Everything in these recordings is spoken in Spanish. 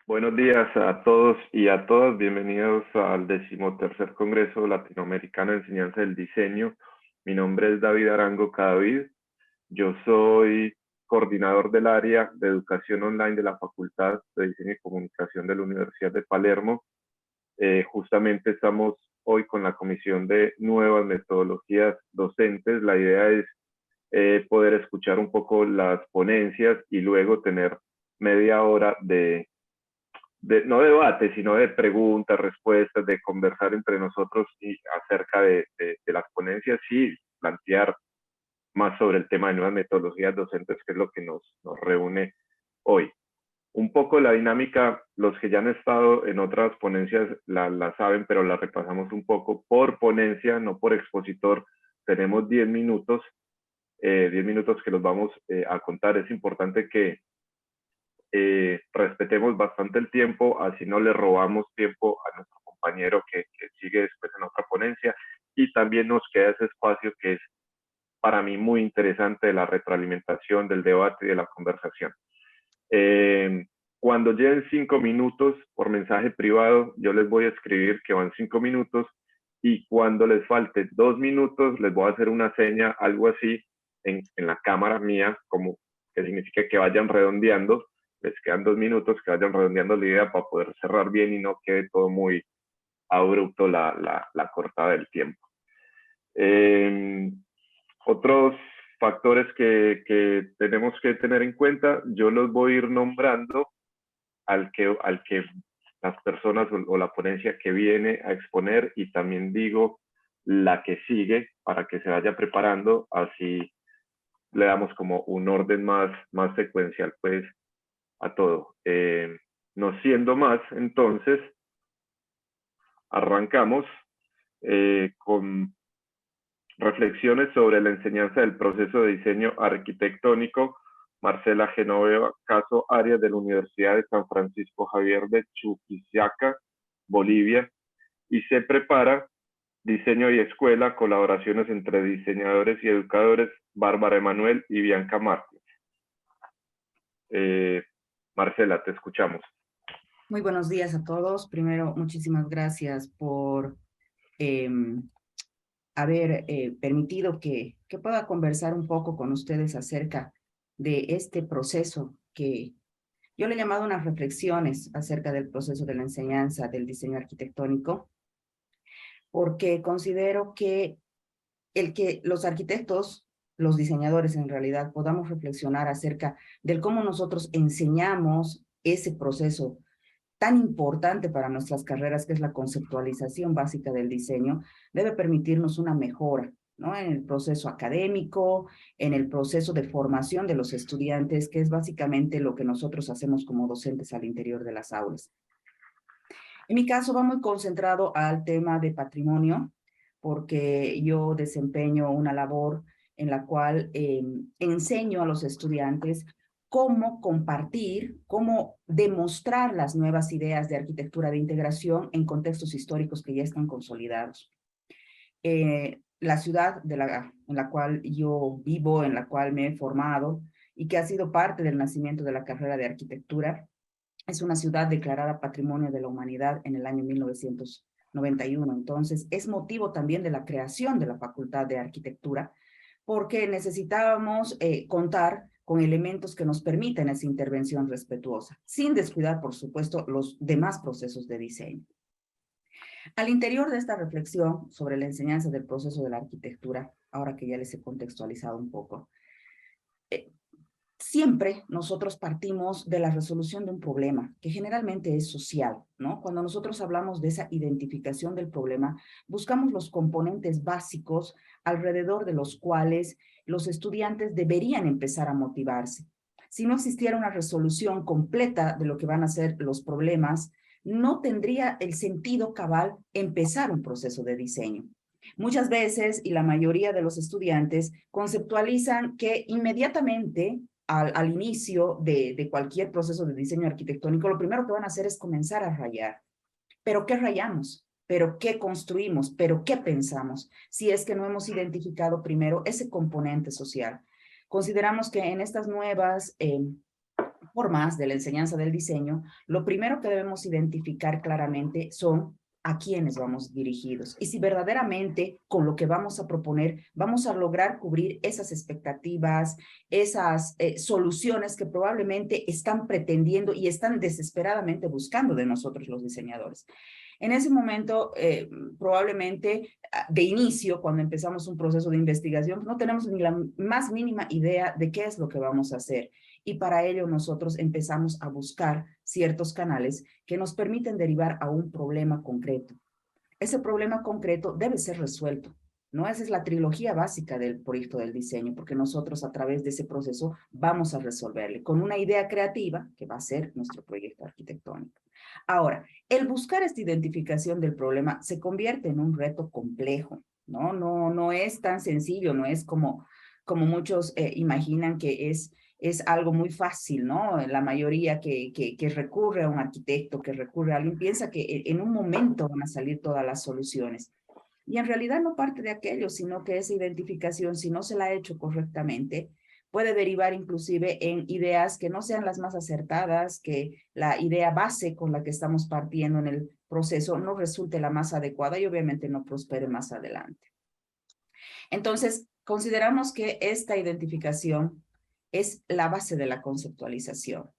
Buenos días a todos y a todas. Bienvenidos al 13º Congreso Latinoamericano de Enseñanza del Diseño. Mi nombre es David Arango Cadavid. Yo soy coordinador del área de educación online de la Facultad de Diseño y Comunicación de la Universidad de Palermo. Justamente estamos hoy con la Comisión de Nuevas Metodologías Docentes. La idea es poder escuchar un poco las ponencias y luego tener media hora no de debate, sino de preguntas, respuestas, de conversar entre nosotros y acerca de las ponencias y plantear más sobre el tema de nuevas metodologías docentes, que es lo que nos reúne hoy. Un poco la dinámica, los que ya han estado en otras ponencias la saben, pero la repasamos un poco. Por ponencia, no por expositor, tenemos 10 minutos, 10 minutos que los vamos a contar. Es importante que respetemos bastante el tiempo, así no le robamos tiempo a nuestro compañero que sigue después en otra ponencia, y también nos queda ese espacio que es para mí muy interesante de la retroalimentación, del debate y de la conversación. Cuando lleguen 5 minutos por mensaje privado, yo les voy a escribir que van 5 minutos, y cuando les falte 2 minutos, les voy a hacer una seña, algo así, en la cámara mía, como que significa que vayan redondeando. Les quedan 2 minutos, que vayan redondeando la idea para poder cerrar bien y no quede todo muy abrupto la cortada del tiempo. Otros factores que tenemos que tener en cuenta, yo los voy a ir nombrando al que las personas o la ponencia que viene a exponer, y también digo la que sigue para que se vaya preparando, así le damos como un orden más secuencial pues a todo. No siendo más, entonces arrancamos con reflexiones sobre la enseñanza del proceso de diseño arquitectónico. Marcela Genoveva Caso Arias, de la Universidad de San Francisco Javier de Chuquisaca, Bolivia, y se prepara Diseño y Escuela, colaboraciones entre diseñadores y educadores, Bárbara Emanuel y Bianca Márquez. Marcela, te escuchamos. Muy buenos días a todos. Primero, muchísimas gracias por haber permitido que pueda conversar un poco con ustedes acerca de este proceso que yo le he llamado unas reflexiones acerca del proceso de la enseñanza del diseño arquitectónico, porque considero que el que los arquitectos, los diseñadores en realidad, podamos reflexionar acerca del cómo nosotros enseñamos ese proceso tan importante para nuestras carreras, que es la conceptualización básica del diseño, debe permitirnos una mejora, ¿no? En el proceso académico, en el proceso de formación de los estudiantes, que es básicamente lo que nosotros hacemos como docentes al interior de las aulas. En mi caso va muy concentrado al tema de patrimonio, porque yo desempeño una labor en la cual enseño a los estudiantes cómo compartir, cómo demostrar las nuevas ideas de arquitectura de integración en contextos históricos que ya están consolidados. La ciudad en la cual yo vivo, en la cual me he formado y que ha sido parte del nacimiento de la carrera de arquitectura, es una ciudad declarada Patrimonio de la Humanidad en el año 1991. Entonces, es motivo también de la creación de la Facultad de Arquitectura, porque necesitábamos contar con elementos que nos permitan esa intervención respetuosa, sin descuidar, por supuesto, los demás procesos de diseño. Al interior de esta reflexión sobre la enseñanza del proceso de la arquitectura, ahora que ya les he contextualizado un poco, siempre nosotros partimos de la resolución de un problema, que generalmente es social, ¿no? Cuando nosotros hablamos de esa identificación del problema, buscamos los componentes básicos alrededor de los cuales los estudiantes deberían empezar a motivarse. Si no existiera una resolución completa de lo que van a ser los problemas, no tendría el sentido cabal empezar un proceso de diseño. Muchas veces, y la mayoría de los estudiantes, conceptualizan que inmediatamente al inicio de cualquier proceso de diseño arquitectónico, lo primero que van a hacer es comenzar a rayar. ¿Pero qué rayamos? ¿Pero qué construimos? ¿Pero qué pensamos? Si es que no hemos identificado primero ese componente social. Consideramos que en estas nuevas formas de la enseñanza del diseño, lo primero que debemos identificar claramente son a quiénes vamos dirigidos y si verdaderamente con lo que vamos a proponer vamos a lograr cubrir esas expectativas, esas soluciones que probablemente están pretendiendo y están desesperadamente buscando de nosotros los diseñadores. En ese momento, probablemente de inicio, cuando empezamos un proceso de investigación, no tenemos ni la más mínima idea de qué es lo que vamos a hacer. Y para ello nosotros empezamos a buscar ciertos canales que nos permiten derivar a un problema concreto. Ese problema concreto debe ser resuelto, ¿no? Esa es la trilogía básica del proyecto del diseño, porque nosotros a través de ese proceso vamos a resolverle con una idea creativa que va a ser nuestro proyecto arquitectónico. Ahora, el buscar esta identificación del problema se convierte en un reto complejo, ¿no? No es tan sencillo, no es como muchos imaginan que es algo muy fácil, ¿no? La mayoría que recurre a un arquitecto, que recurre a alguien, piensa que en un momento van a salir todas las soluciones. Y en realidad no parte de aquello, sino que esa identificación, si no se la ha hecho correctamente, puede derivar inclusive en ideas que no sean las más acertadas, que la idea base con la que estamos partiendo en el proceso no resulte la más adecuada y obviamente no prospere más adelante. Entonces, consideramos que esta identificación es la base de la conceptualización,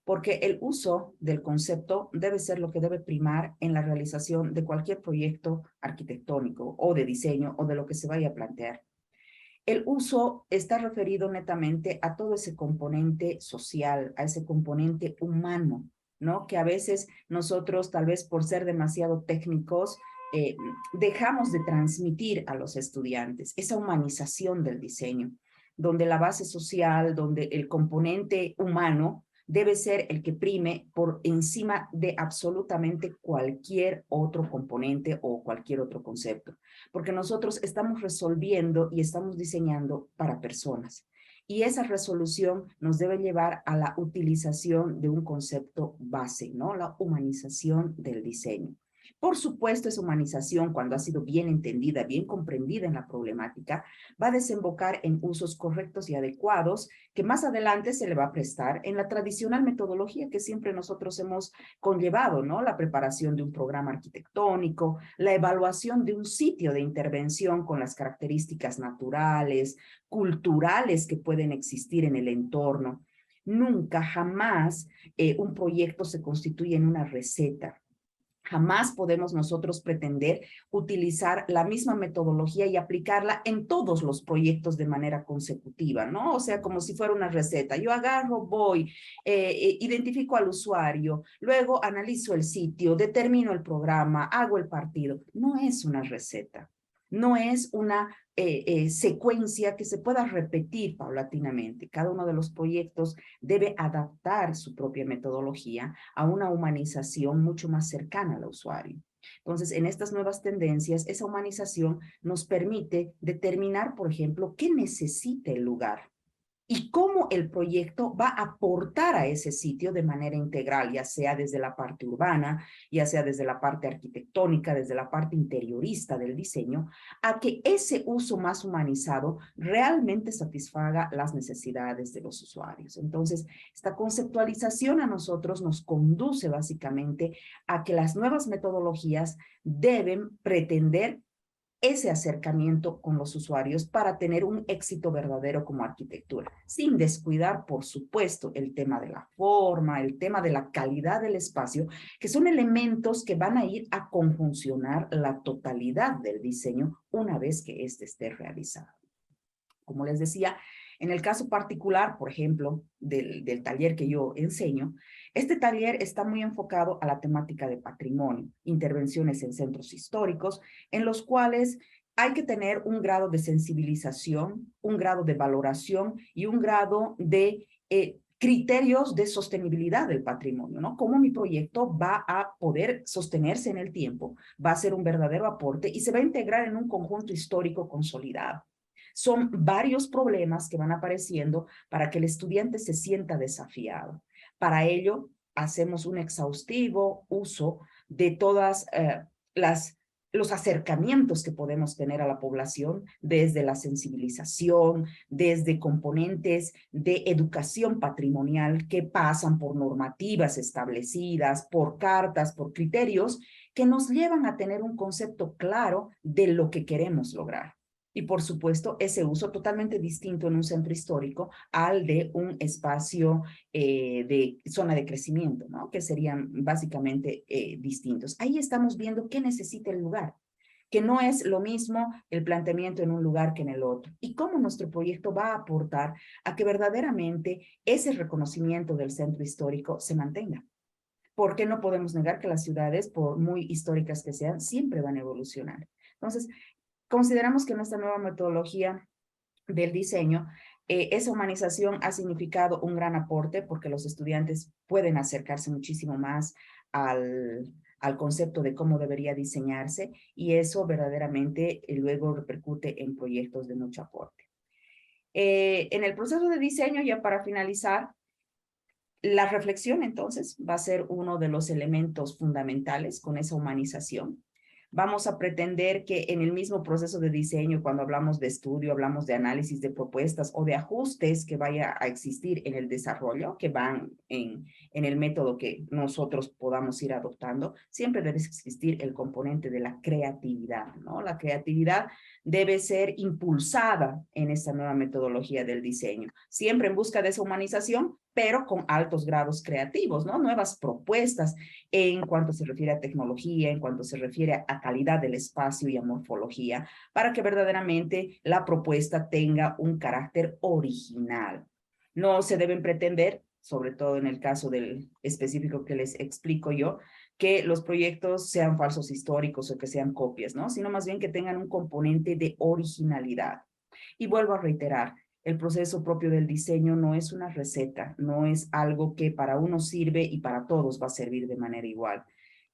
porque el uso del concepto debe ser lo que debe primar en la realización de cualquier proyecto arquitectónico o de diseño o de lo que se vaya a plantear. El uso está referido netamente a todo ese componente social, a ese componente humano, ¿no? Que a veces nosotros, tal vez por ser demasiado técnicos, dejamos de transmitir a los estudiantes esa humanización del diseño, donde la base social, donde el componente humano debe ser el que prime por encima de absolutamente cualquier otro componente o cualquier otro concepto, porque nosotros estamos resolviendo y estamos diseñando para personas. Y esa resolución nos debe llevar a la utilización de un concepto base, ¿no? La humanización del diseño. Por supuesto, esa humanización, cuando ha sido bien entendida, bien comprendida en la problemática, va a desembocar en usos correctos y adecuados que más adelante se le va a prestar en la tradicional metodología que siempre nosotros hemos conllevado, ¿no? La preparación de un programa arquitectónico, la evaluación de un sitio de intervención con las características naturales, culturales que pueden existir en el entorno. Nunca, jamás un proyecto se constituye en una receta. Jamás podemos nosotros pretender utilizar la misma metodología y aplicarla en todos los proyectos de manera consecutiva, ¿no? O sea, como si fuera una receta. Yo agarro, voy, identifico al usuario, luego analizo el sitio, determino el programa, hago el partido. No es una receta. No es una secuencia que se pueda repetir paulatinamente. Cada uno de los proyectos debe adaptar su propia metodología a una humanización mucho más cercana al usuario. Entonces, en estas nuevas tendencias, esa humanización nos permite determinar, por ejemplo, qué necesita el lugar y cómo el proyecto va a aportar a ese sitio de manera integral, ya sea desde la parte urbana, ya sea desde la parte arquitectónica, desde la parte interiorista del diseño, a que ese uso más humanizado realmente satisfaga las necesidades de los usuarios. Entonces, esta conceptualización a nosotros nos conduce básicamente a que las nuevas metodologías deben pretender ese acercamiento con los usuarios para tener un éxito verdadero como arquitectura, sin descuidar, por supuesto, el tema de la forma, el tema de la calidad del espacio, que son elementos que van a ir a conjuncionar la totalidad del diseño una vez que éste esté realizado. Como les decía, en el caso particular, por ejemplo, del taller que yo enseño, este taller está muy enfocado a la temática de patrimonio, intervenciones en centros históricos, en los cuales hay que tener un grado de sensibilización, un grado de valoración y un grado de criterios de sostenibilidad del patrimonio, ¿no? Cómo mi proyecto va a poder sostenerse en el tiempo, va a ser un verdadero aporte y se va a integrar en un conjunto histórico consolidado. Son varios problemas que van apareciendo para que el estudiante se sienta desafiado. Para ello, hacemos un exhaustivo uso de todas los acercamientos que podemos tener a la población desde la sensibilización, desde componentes de educación patrimonial que pasan por normativas establecidas, por cartas, por criterios que nos llevan a tener un concepto claro de lo que queremos lograr. Y por supuesto, ese uso totalmente distinto en un centro histórico al de un espacio de zona de crecimiento, ¿no? Que serían básicamente distintos. Ahí estamos viendo qué necesita el lugar, que no es lo mismo el planteamiento en un lugar que en el otro, y cómo nuestro proyecto va a aportar a que verdaderamente ese reconocimiento del centro histórico se mantenga. Porque no podemos negar que las ciudades, por muy históricas que sean, siempre van a evolucionar. Entonces, consideramos que en esta nueva metodología del diseño, esa humanización ha significado un gran aporte porque los estudiantes pueden acercarse muchísimo más al concepto de cómo debería diseñarse, y eso verdaderamente luego repercute en proyectos de mucho aporte. En el proceso de diseño, ya para finalizar, la reflexión entonces va a ser uno de los elementos fundamentales con esa humanización. Vamos a pretender que en el mismo proceso de diseño, cuando hablamos de estudio, hablamos de análisis de propuestas o de ajustes que vaya a existir en el desarrollo, que van en el método que nosotros podamos ir adoptando, siempre debe existir el componente de la creatividad, ¿no? La creatividad debe ser impulsada en esta nueva metodología del diseño, siempre en busca de esa humanización, pero con altos grados creativos, ¿no? Nuevas propuestas en cuanto se refiere a tecnología, en cuanto se refiere a calidad del espacio y a morfología, para que verdaderamente la propuesta tenga un carácter original. No se deben pretender, sobre todo en el caso del específico que les explico yo, que los proyectos sean falsos históricos o que sean copias, ¿no? Sino más bien que tengan un componente de originalidad. Y vuelvo a reiterar, el proceso propio del diseño no es una receta, no es algo que para uno sirve y para todos va a servir de manera igual.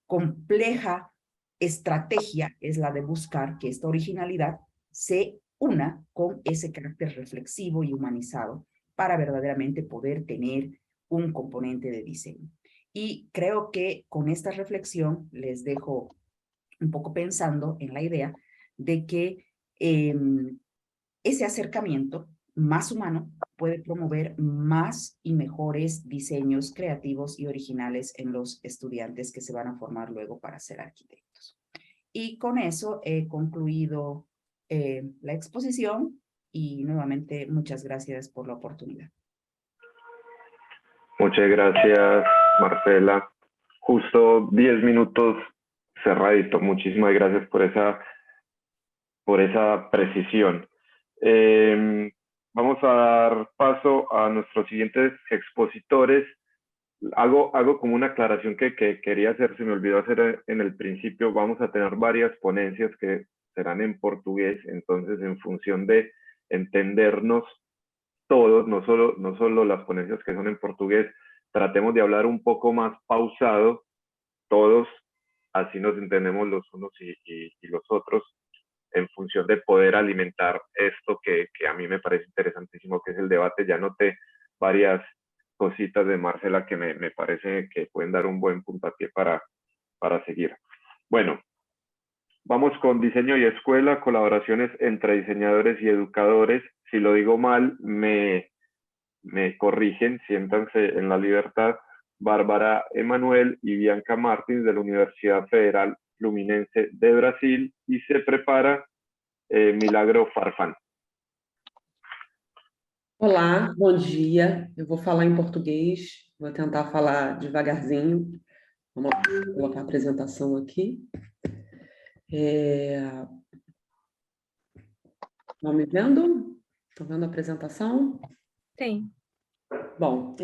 Compleja estrategia es la de buscar que esta originalidad se una con ese carácter reflexivo y humanizado para verdaderamente poder tener un componente de diseño. Y creo que con esta reflexión les dejo un poco pensando en la idea de que ese acercamiento más humano puede promover más y mejores diseños creativos y originales en los estudiantes que se van a formar luego para ser arquitectos. Y con eso he concluido la exposición y nuevamente muchas gracias por la oportunidad. Muchas gracias, Marcela. Justo 10 minutos cerradito. Muchísimas gracias por esa precisión. Vamos a dar paso a nuestros siguientes expositores. Hago como una aclaración que quería hacer, se me olvidó hacer en el principio. Vamos a tener varias ponencias que serán en portugués, entonces en función de entendernos todos, no solo las ponencias que son en portugués, tratemos de hablar un poco más pausado, todos, así nos entendemos los unos y los otros, en función de poder alimentar esto que a mí me parece interesantísimo, que es el debate. Ya noté varias cositas de Marcela que me parece que pueden dar un buen puntapié para seguir. Bueno, vamos con diseño y escuela, colaboraciones entre diseñadores y educadores. Si lo digo mal, me corrigen, siéntanse en la libertad. Bárbara Emanuel y Bianca Martins de la Universidad Federal Fluminense de Brasil, y se prepara Milagro Farfán. Olá, bom dia. Eu vou falar em português, vou tentar falar devagarzinho. Vamos lá, vou colocar a apresentação aqui. Estão me vendo? Estão vendo a apresentação? Sim. Bom,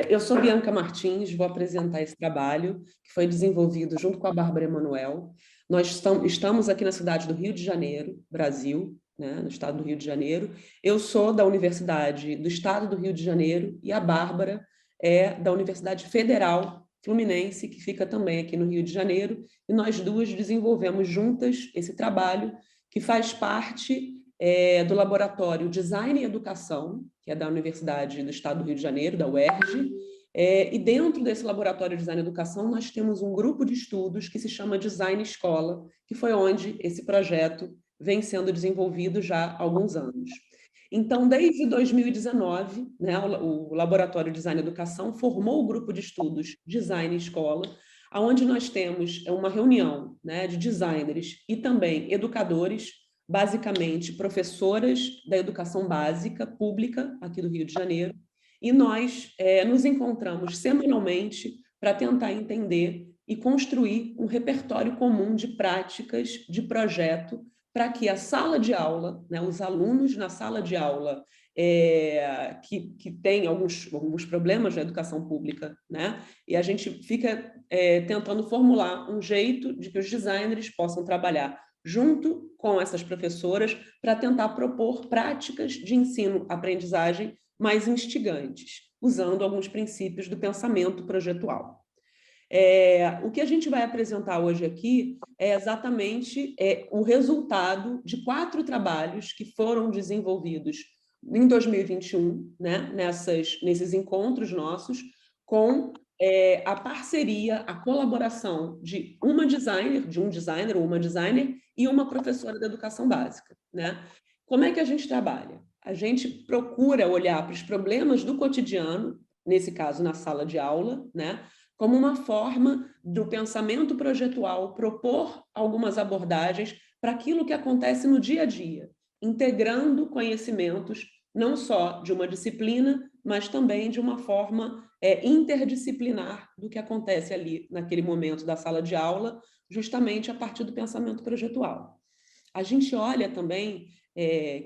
eu sou Bianca Martins, vou apresentar esse trabalho que foi desenvolvido junto com a Bárbara Emanuel. Nós estamos aqui na cidade do Rio de Janeiro, Brasil, né, no estado do Rio de Janeiro. Eu sou da Universidade do Estado do Rio de Janeiro e a Bárbara é da Universidade Federal Fluminense, que fica também aqui no Rio de Janeiro, e nós duas desenvolvemos juntas esse trabalho que faz parte do Laboratório Design e Educação, que é da Universidade do Estado do Rio de Janeiro, da UERJ, E dentro desse laboratório de design e educação, nós temos um grupo de estudos que se chama Design Escola, que foi onde esse projeto vem sendo desenvolvido já há alguns anos. Então, desde 2019, né, o Laboratório de Design e Educação formou o grupo de estudos Design Escola, onde nós temos uma reunião, né, de designers e também educadores, basicamente professoras da educação básica pública aqui do Rio de Janeiro, e nós nos encontramos semanalmente para tentar entender e construir um repertório comum de práticas de projeto para que a sala de aula, né, os alunos na sala de aula que tem alguns problemas na educação pública, né, e a gente fica tentando formular um jeito de que os designers possam trabalhar junto com essas professoras para tentar propor práticas de ensino-aprendizagem mais instigantes, usando alguns princípios do pensamento projetual. O que a gente vai apresentar hoje aqui é exatamente o resultado de 4 trabalhos que foram desenvolvidos em 2021, né, nesses encontros nossos, com a parceria, a colaboração de um designer ou uma designer e uma professora da educação básica, né? Como é que a gente trabalha? A gente procura olhar para os problemas do cotidiano, nesse caso na sala de aula, né, como uma forma do pensamento projetual propor algumas abordagens para aquilo que acontece no dia a dia, integrando conhecimentos não só de uma disciplina, mas também de uma forma interdisciplinar do que acontece ali naquele momento da sala de aula, justamente a partir do pensamento projetual. A gente olha também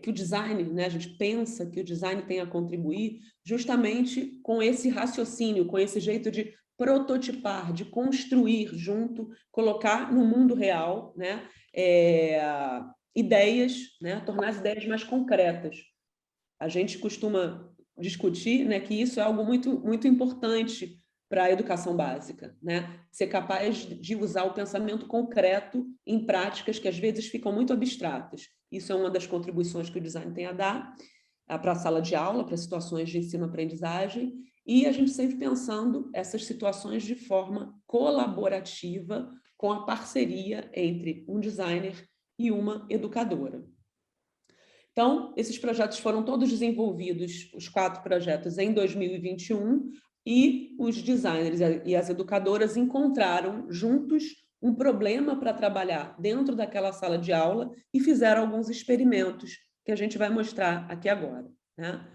que o design, né, a gente pensa que o design tem a contribuir justamente com esse raciocínio, com esse jeito de prototipar, de construir junto, colocar no mundo real, né, ideias, né, tornar as ideias mais concretas. A gente costuma discutir, né, que isso é algo muito, muito importante para a educação básica, né? Ser capaz de usar o pensamento concreto em práticas que às vezes ficam muito abstratas. Isso é uma das contribuições que o design tem a dar para a sala de aula, para situações de ensino-aprendizagem, e a gente sempre pensando essas situações de forma colaborativa, com a parceria entre um designer e uma educadora. Então, esses projetos foram todos desenvolvidos, os 4 projetos, em 2021, e os designers e as educadoras encontraram juntos um problema para trabalhar dentro daquela sala de aula e fizeram alguns experimentos que a gente vai mostrar aqui agora, né?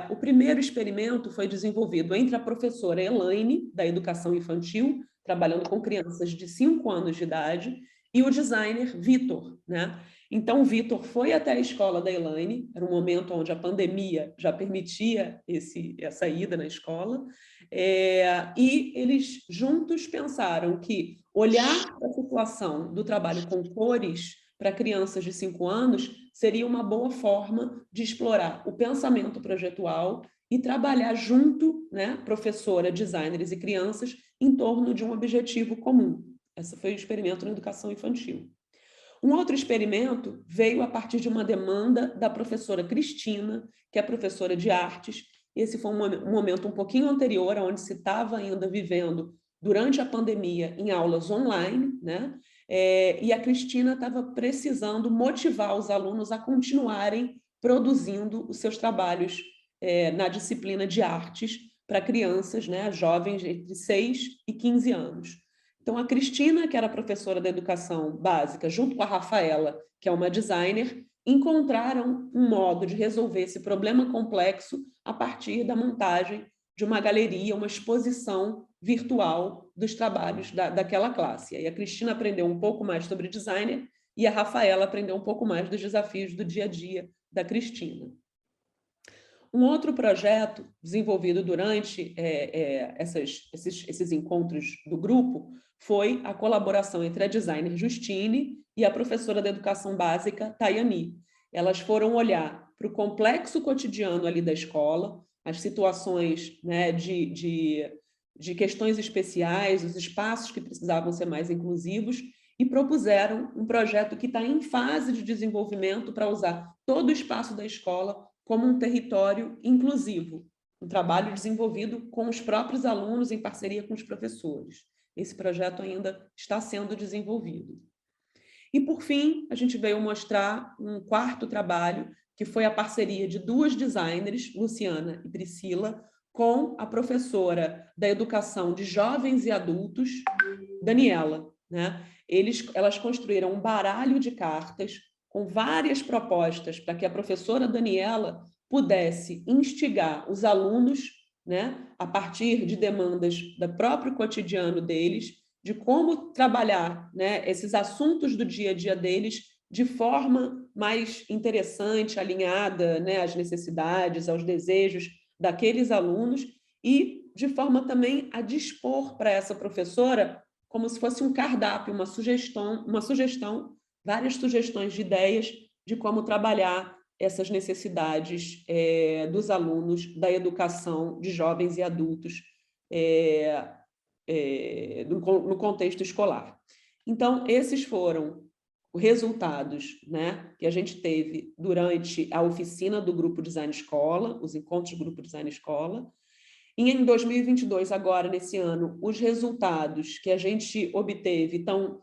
O primeiro experimento foi desenvolvido entre a professora Elaine, da educação infantil, trabalhando com crianças de 5 anos de idade, e o designer Vitor, né? Então, o Vitor foi até a escola da Elaine, era um momento onde a pandemia já permitia essa ida na escola, e eles juntos pensaram que olhar para a situação do trabalho com cores para crianças de 5 anos seria uma boa forma de explorar o pensamento projetual e trabalhar junto, né, professora, designers e crianças, em torno de um objetivo comum. Esse foi o experimento na educação infantil. Um outro experimento veio a partir de uma demanda da professora Cristina, que é professora de artes. Esse foi um momento um pouquinho anterior, onde se estava ainda vivendo, durante a pandemia, em aulas online, né? E a Cristina estava precisando motivar os alunos a continuarem produzindo os seus trabalhos na disciplina de artes para crianças, né, jovens entre 6 e 15 anos. Então, a Cristina, que era professora da educação básica, junto com a Rafaela, que é uma designer, encontraram um modo de resolver esse problema complexo a partir da montagem de uma galeria, uma exposição virtual dos trabalhos daquela classe. E a Cristina aprendeu um pouco mais sobre designer e a Rafaela aprendeu um pouco mais dos desafios do dia a dia da Cristina. Um outro projeto desenvolvido durante esses encontros do grupo foi a colaboração entre a designer Justine e a professora da educação básica, Tayani. Elas foram olhar para o complexo cotidiano ali da escola, as situações, né, de questões especiais, os espaços que precisavam ser mais inclusivos, e propuseram um projeto que está em fase de desenvolvimento para usar todo o espaço da escola como um território inclusivo, um trabalho desenvolvido com os próprios alunos em parceria com os professores. Esse projeto ainda está sendo desenvolvido. E, por fim, a gente veio mostrar um quarto trabalho, que foi a parceria de duas designers, Luciana e Priscila, com a professora da educação de jovens e adultos, Daniela, né? Elas construíram um baralho de cartas com várias propostas para que a professora Daniela pudesse instigar os alunos, né, a partir de demandas do próprio cotidiano deles, de como trabalhar, né, esses assuntos do dia a dia deles de forma mais interessante, alinhada, né, às necessidades, aos desejos daqueles alunos, e de forma também a dispor para essa professora como se fosse um cardápio, uma sugestão, várias sugestões de ideias de como trabalhar essas necessidades dos alunos da educação de jovens e adultos no contexto escolar. Então, esses foram os resultados, né, que a gente teve durante a oficina do Grupo Design Escola, os encontros do Grupo Design Escola. E em 2022, agora, nesse ano, os resultados que a gente obteve estão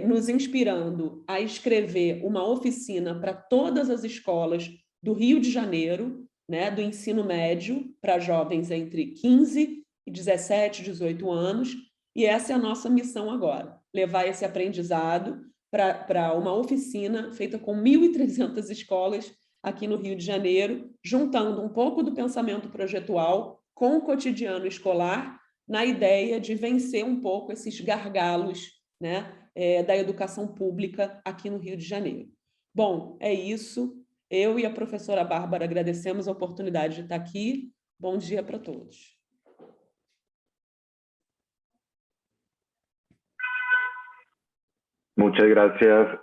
nos inspirando a escrever uma oficina para todas as escolas do Rio de Janeiro, né, do ensino médio, para jovens entre 15 e 17, 18 anos, e essa é a nossa missão agora, levar esse aprendizado para uma oficina feita com 1.300 escolas aqui no Rio de Janeiro, juntando um pouco do pensamento projetual com o cotidiano escolar, na ideia de vencer um pouco esses gargalos, né, da educação pública aqui no Rio de Janeiro. Bom, é isso. Eu e a professora Bárbara agradecemos a oportunidade de estar aqui. Bom dia para todos. Muchas gracias.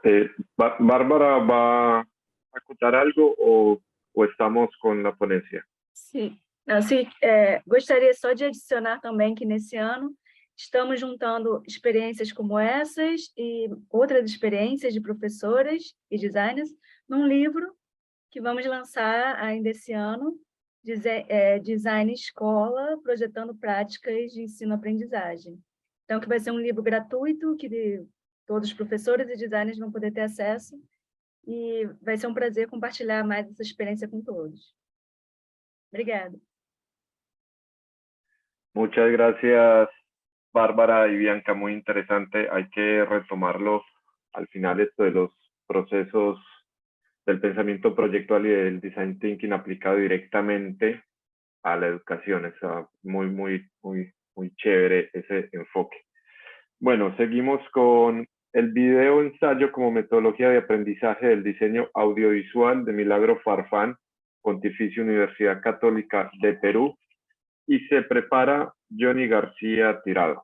¿Bárbara va a contar algo o estamos con la ponencia? Sim. Gostaria só de adicionar também que nesse ano estamos juntando experiências como essas e outras experiências de professoras e designers num livro que vamos lançar ainda esse ano, Design Escola, projetando práticas de ensino-aprendizagem. Então, que vai ser um livro gratuito, que todos os professores e designers vão poder ter acesso, e vai ser um prazer compartilhar mais essa experiência com todos. Obrigada. Muchas gracias, Bárbara y Bianca, muy interesante. Hay que retomarlo al final, esto de los procesos del pensamiento proyectual y del design thinking aplicado directamente a la educación. Está muy chévere ese enfoque. Bueno, seguimos con el video ensayo como metodología de aprendizaje del diseño audiovisual de Milagro Farfán, Pontificia Universidad Católica de Perú, y se prepara Johnny García Tirado.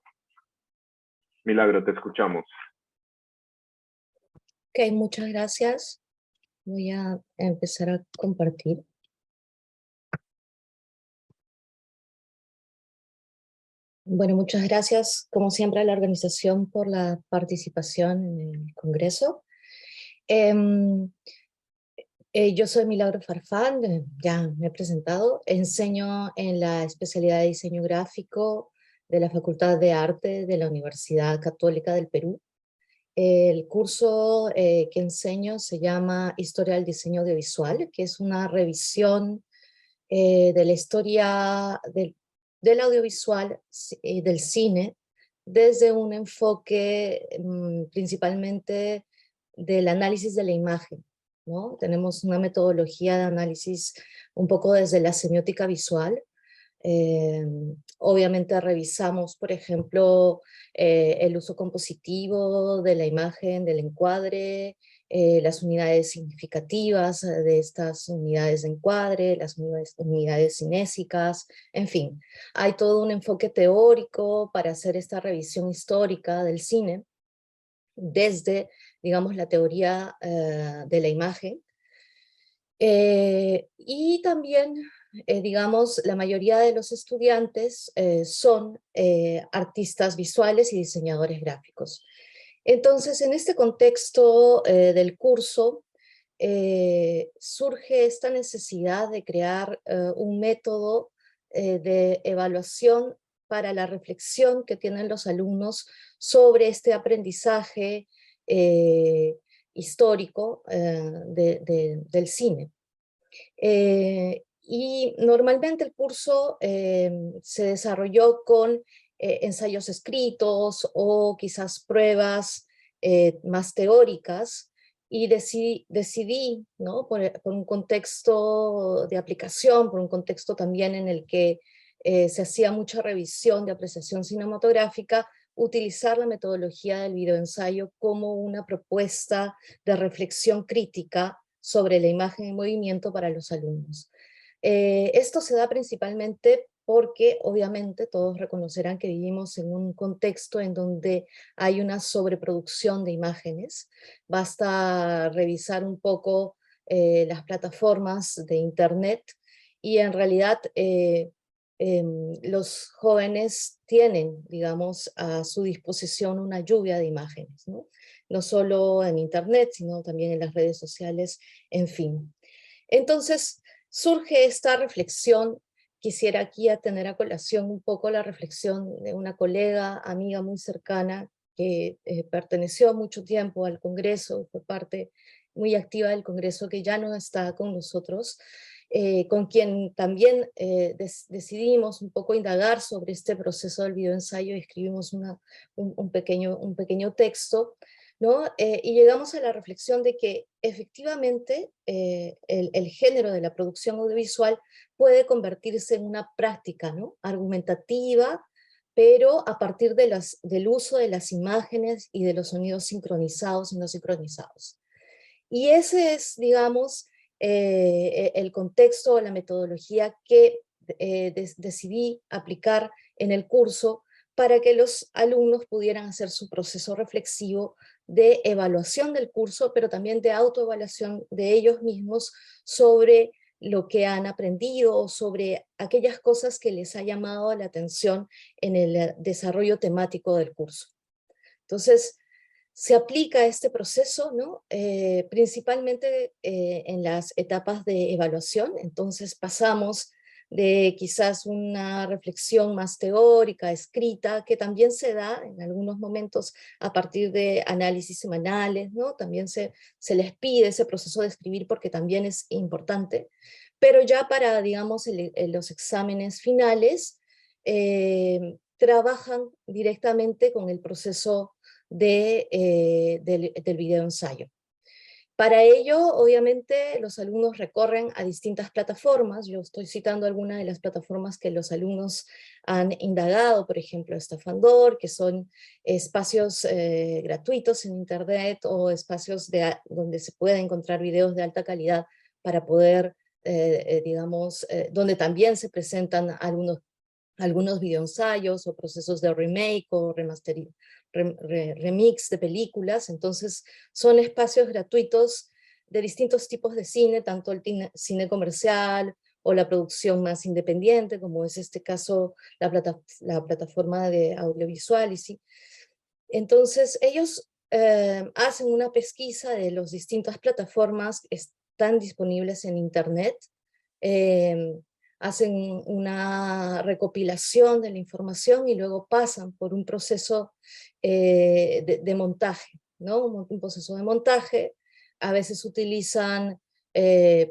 Milagro, te escuchamos. Ok, muchas gracias. Voy a empezar a compartir. Bueno, muchas gracias, como siempre, a la organización por la participación en el Congreso. Yo soy Milagro Farfán, ya me he presentado. Enseño en la especialidad de diseño gráfico de la Facultad de Arte de la Universidad Católica del Perú. El curso que enseño se llama Historia del Diseño Audiovisual, que es una revisión de la historia del audiovisual y del cine desde un enfoque principalmente del análisis de la imagen, ¿no? Tenemos una metodología de análisis un poco desde la semiótica visual. Obviamente revisamos, por ejemplo, el uso compositivo de la imagen, del encuadre, las unidades significativas de estas unidades de encuadre, las unidades cinésicas, en fin. Hay todo un enfoque teórico para hacer esta revisión histórica del cine desde, digamos, la teoría de la imagen. Y también, digamos, la mayoría de los estudiantes son artistas visuales y diseñadores gráficos. Entonces, en este contexto del curso, surge esta necesidad de crear un método de evaluación para la reflexión que tienen los alumnos sobre este aprendizaje histórico del cine. Y normalmente el curso se desarrolló con ensayos escritos o quizás pruebas más teóricas, y decidí, ¿no? por un contexto de aplicación, por un contexto también en el que se hacía mucha revisión de apreciación cinematográfica, utilizar la metodología del videoensayo como una propuesta de reflexión crítica sobre la imagen en movimiento para los alumnos. Esto se da principalmente porque obviamente todos reconocerán que vivimos en un contexto en donde hay una sobreproducción de imágenes. Basta revisar un poco las plataformas de internet y en realidad los jóvenes tienen, digamos, a su disposición una lluvia de imágenes, ¿no? No solo en internet, sino también en las redes sociales, en fin. Entonces surge esta reflexión. Quisiera aquí tener a colación un poco la reflexión de una colega, amiga muy cercana, que perteneció mucho tiempo al Congreso, fue parte muy activa del Congreso, que ya no está con nosotros, con quien también decidimos un poco indagar sobre este proceso del videoensayo y escribimos un pequeño texto, ¿no? Y llegamos a la reflexión de que efectivamente el género de la producción audiovisual puede convertirse en una práctica, ¿no? argumentativa, pero a partir del uso de las imágenes y de los sonidos sincronizados y no sincronizados. Y ese es, digamos, el contexto o la metodología que decidí aplicar en el curso para que los alumnos pudieran hacer su proceso reflexivo de evaluación del curso, pero también de autoevaluación de ellos mismos sobre lo que han aprendido, sobre aquellas cosas que les ha llamado la atención en el desarrollo temático del curso. Entonces, se aplica este proceso, ¿no? Principalmente en las etapas de evaluación. Entonces pasamos de quizás una reflexión más teórica, escrita, que también se da en algunos momentos a partir de análisis semanales, ¿no? También se les pide ese proceso de escribir porque también es importante, pero ya para, digamos, los exámenes finales, trabajan directamente con el proceso del videoensayo. Para ello, obviamente, los alumnos recorren a distintas plataformas. Yo estoy citando algunas de las plataformas que los alumnos han indagado, por ejemplo, Estafandor, que son espacios gratuitos en internet o espacios donde se pueden encontrar videos de alta calidad para poder, digamos, donde también se presentan algunos videoensayos o procesos de remake o remix de películas. Entonces son espacios gratuitos de distintos tipos de cine, tanto el cine comercial o la producción más independiente, como es este caso la plataforma de audiovisual. Entonces ellos hacen una pesquisa de las distintas plataformas que están disponibles en internet, hacen una recopilación de la información y luego pasan por un proceso de montaje, ¿no? Un proceso de montaje. A veces utilizan,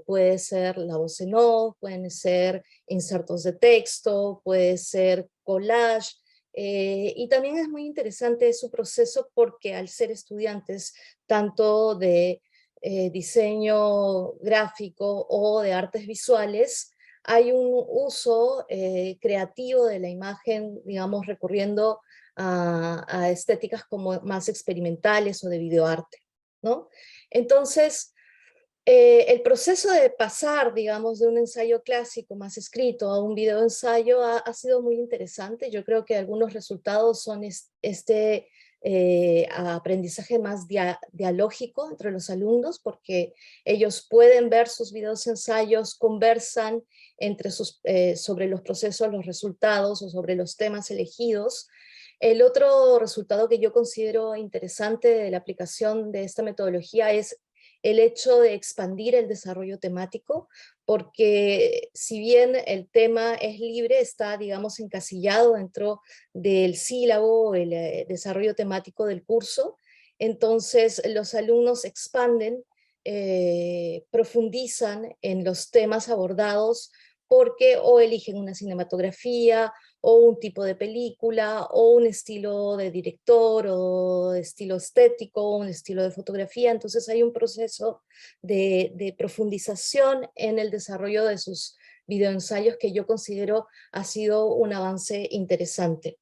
puede ser la voz en off, pueden ser insertos de texto, puede ser collage, y también es muy interesante su proceso porque al ser estudiantes tanto de diseño gráfico o de artes visuales, hay un uso creativo de la imagen, digamos, recurriendo a estéticas como más experimentales o de videoarte, ¿no? Entonces, el proceso de pasar, digamos, de un ensayo clásico más escrito a un videoensayo ha sido muy interesante. Yo creo que algunos resultados son aprendizaje más dialógico entre los alumnos, porque ellos pueden ver sus videos ensayos, conversan sobre los procesos, los resultados o sobre los temas elegidos. El otro resultado que yo considero interesante de la aplicación de esta metodología es el hecho de expandir el desarrollo temático, porque si bien el tema es libre, está, digamos, encasillado dentro del sílabo, el desarrollo temático del curso, entonces los alumnos expanden, profundizan en los temas abordados porque o eligen una cinematografía, o un tipo de película, o un estilo de director, o estilo estético, o un estilo de fotografía. Entonces hay un proceso de profundización en el desarrollo de sus videoensayos que yo considero ha sido un avance interesante.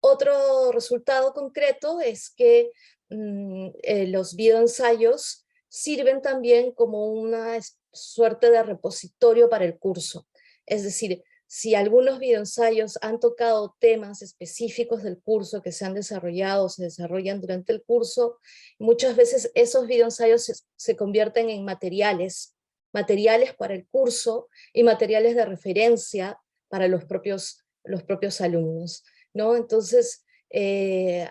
Otro resultado concreto es que los videoensayos sirven también como una suerte de repositorio para el curso. Es decir, si algunos videoensayos han tocado temas específicos del curso que se han desarrollado o se desarrollan durante el curso, muchas veces esos videoensayos se convierten en materiales para el curso y materiales de referencia para los propios alumnos, ¿no? Entonces,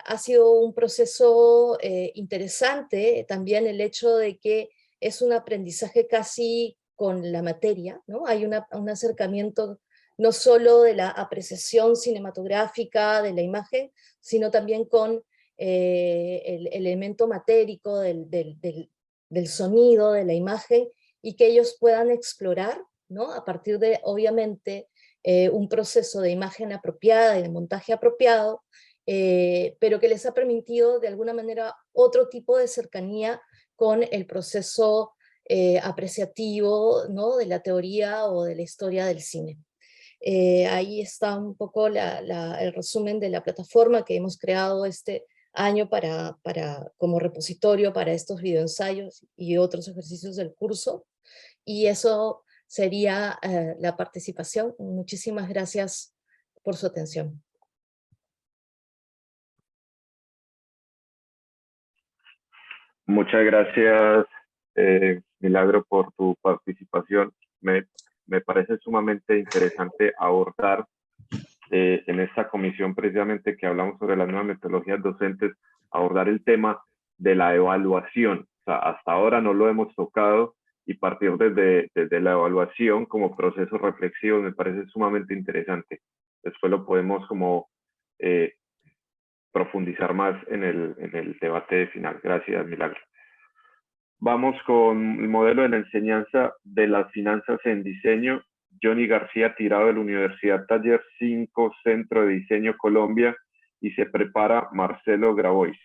ha sido un proceso interesante también el hecho de que es un aprendizaje casi con la materia, ¿no? Hay un acercamiento no solo de la apreciación cinematográfica de la imagen, sino también con el elemento matérico del sonido, de la imagen, y que ellos puedan explorar, ¿no? A partir de, obviamente, un proceso de imagen apropiada y de montaje apropiado, pero que les ha permitido de alguna manera otro tipo de cercanía con el proceso apreciativo, ¿no? De la teoría o de la historia del cine. Ahí está un poco el resumen de la plataforma que hemos creado este año como repositorio para estos videoensayos y otros ejercicios del curso. Y eso sería la participación. Muchísimas gracias por su atención. Muchas gracias, Milagro, por tu participación. Me parece sumamente interesante abordar en esta comisión precisamente que hablamos sobre las nuevas metodologías docentes, abordar el tema de la evaluación. O sea, hasta ahora no lo hemos tocado y partir desde la evaluación como proceso reflexivo me parece sumamente interesante. Después lo podemos como profundizar más en el debate final. Gracias, Milagro. Vamos con el modelo de la enseñanza de las finanzas en diseño. Johnny García Tirado de la Universidad Taller 5, Centro de Diseño Colombia, y se prepara Marcelo Grabois.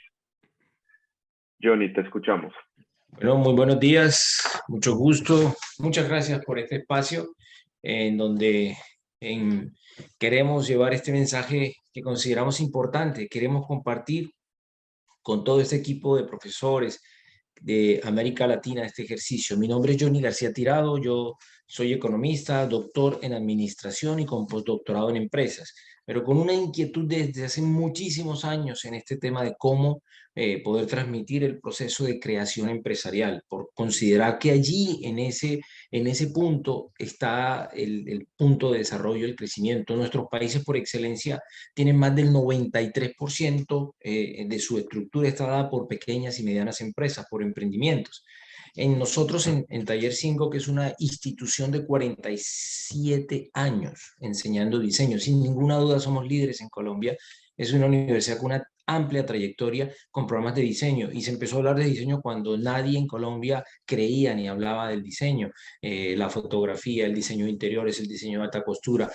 Johnny, te escuchamos. Bueno, muy buenos días, mucho gusto. Muchas gracias por este espacio en donde queremos llevar este mensaje que consideramos importante. Queremos compartir con todo este equipo de profesores de América Latina este ejercicio. Mi nombre es Johnny García Tirado, yo soy economista, doctor en administración y con postdoctorado en empresas, pero con una inquietud desde hace muchísimos años en este tema de cómo poder transmitir el proceso de creación empresarial, por considerar que allí, en ese punto, está el punto de desarrollo, el crecimiento. Nuestros países por excelencia tienen más del 93% de su estructura está dada por pequeñas y medianas empresas, por emprendimientos. Nosotros en Taller 5, que es una institución de 47 años enseñando diseño, sin ninguna duda somos líderes en Colombia, es una universidad con una amplia trayectoria con programas de diseño, y se empezó a hablar de diseño cuando nadie en Colombia creía ni hablaba del diseño, la fotografía, el diseño de interiores, el diseño de alta costura,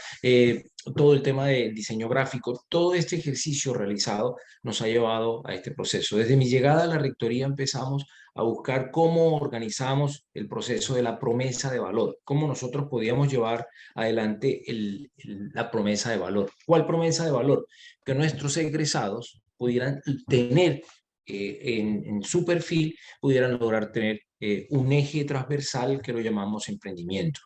todo el tema del diseño gráfico. Todo este ejercicio realizado nos ha llevado a este proceso. Desde mi llegada a la rectoría empezamos a buscar cómo organizamos el proceso de la promesa de valor, cómo nosotros podíamos llevar adelante la promesa de valor. ¿Cuál promesa de valor? Que nuestros egresados pudieran tener en su perfil, pudieran lograr tener un eje transversal que lo llamamos emprendimiento.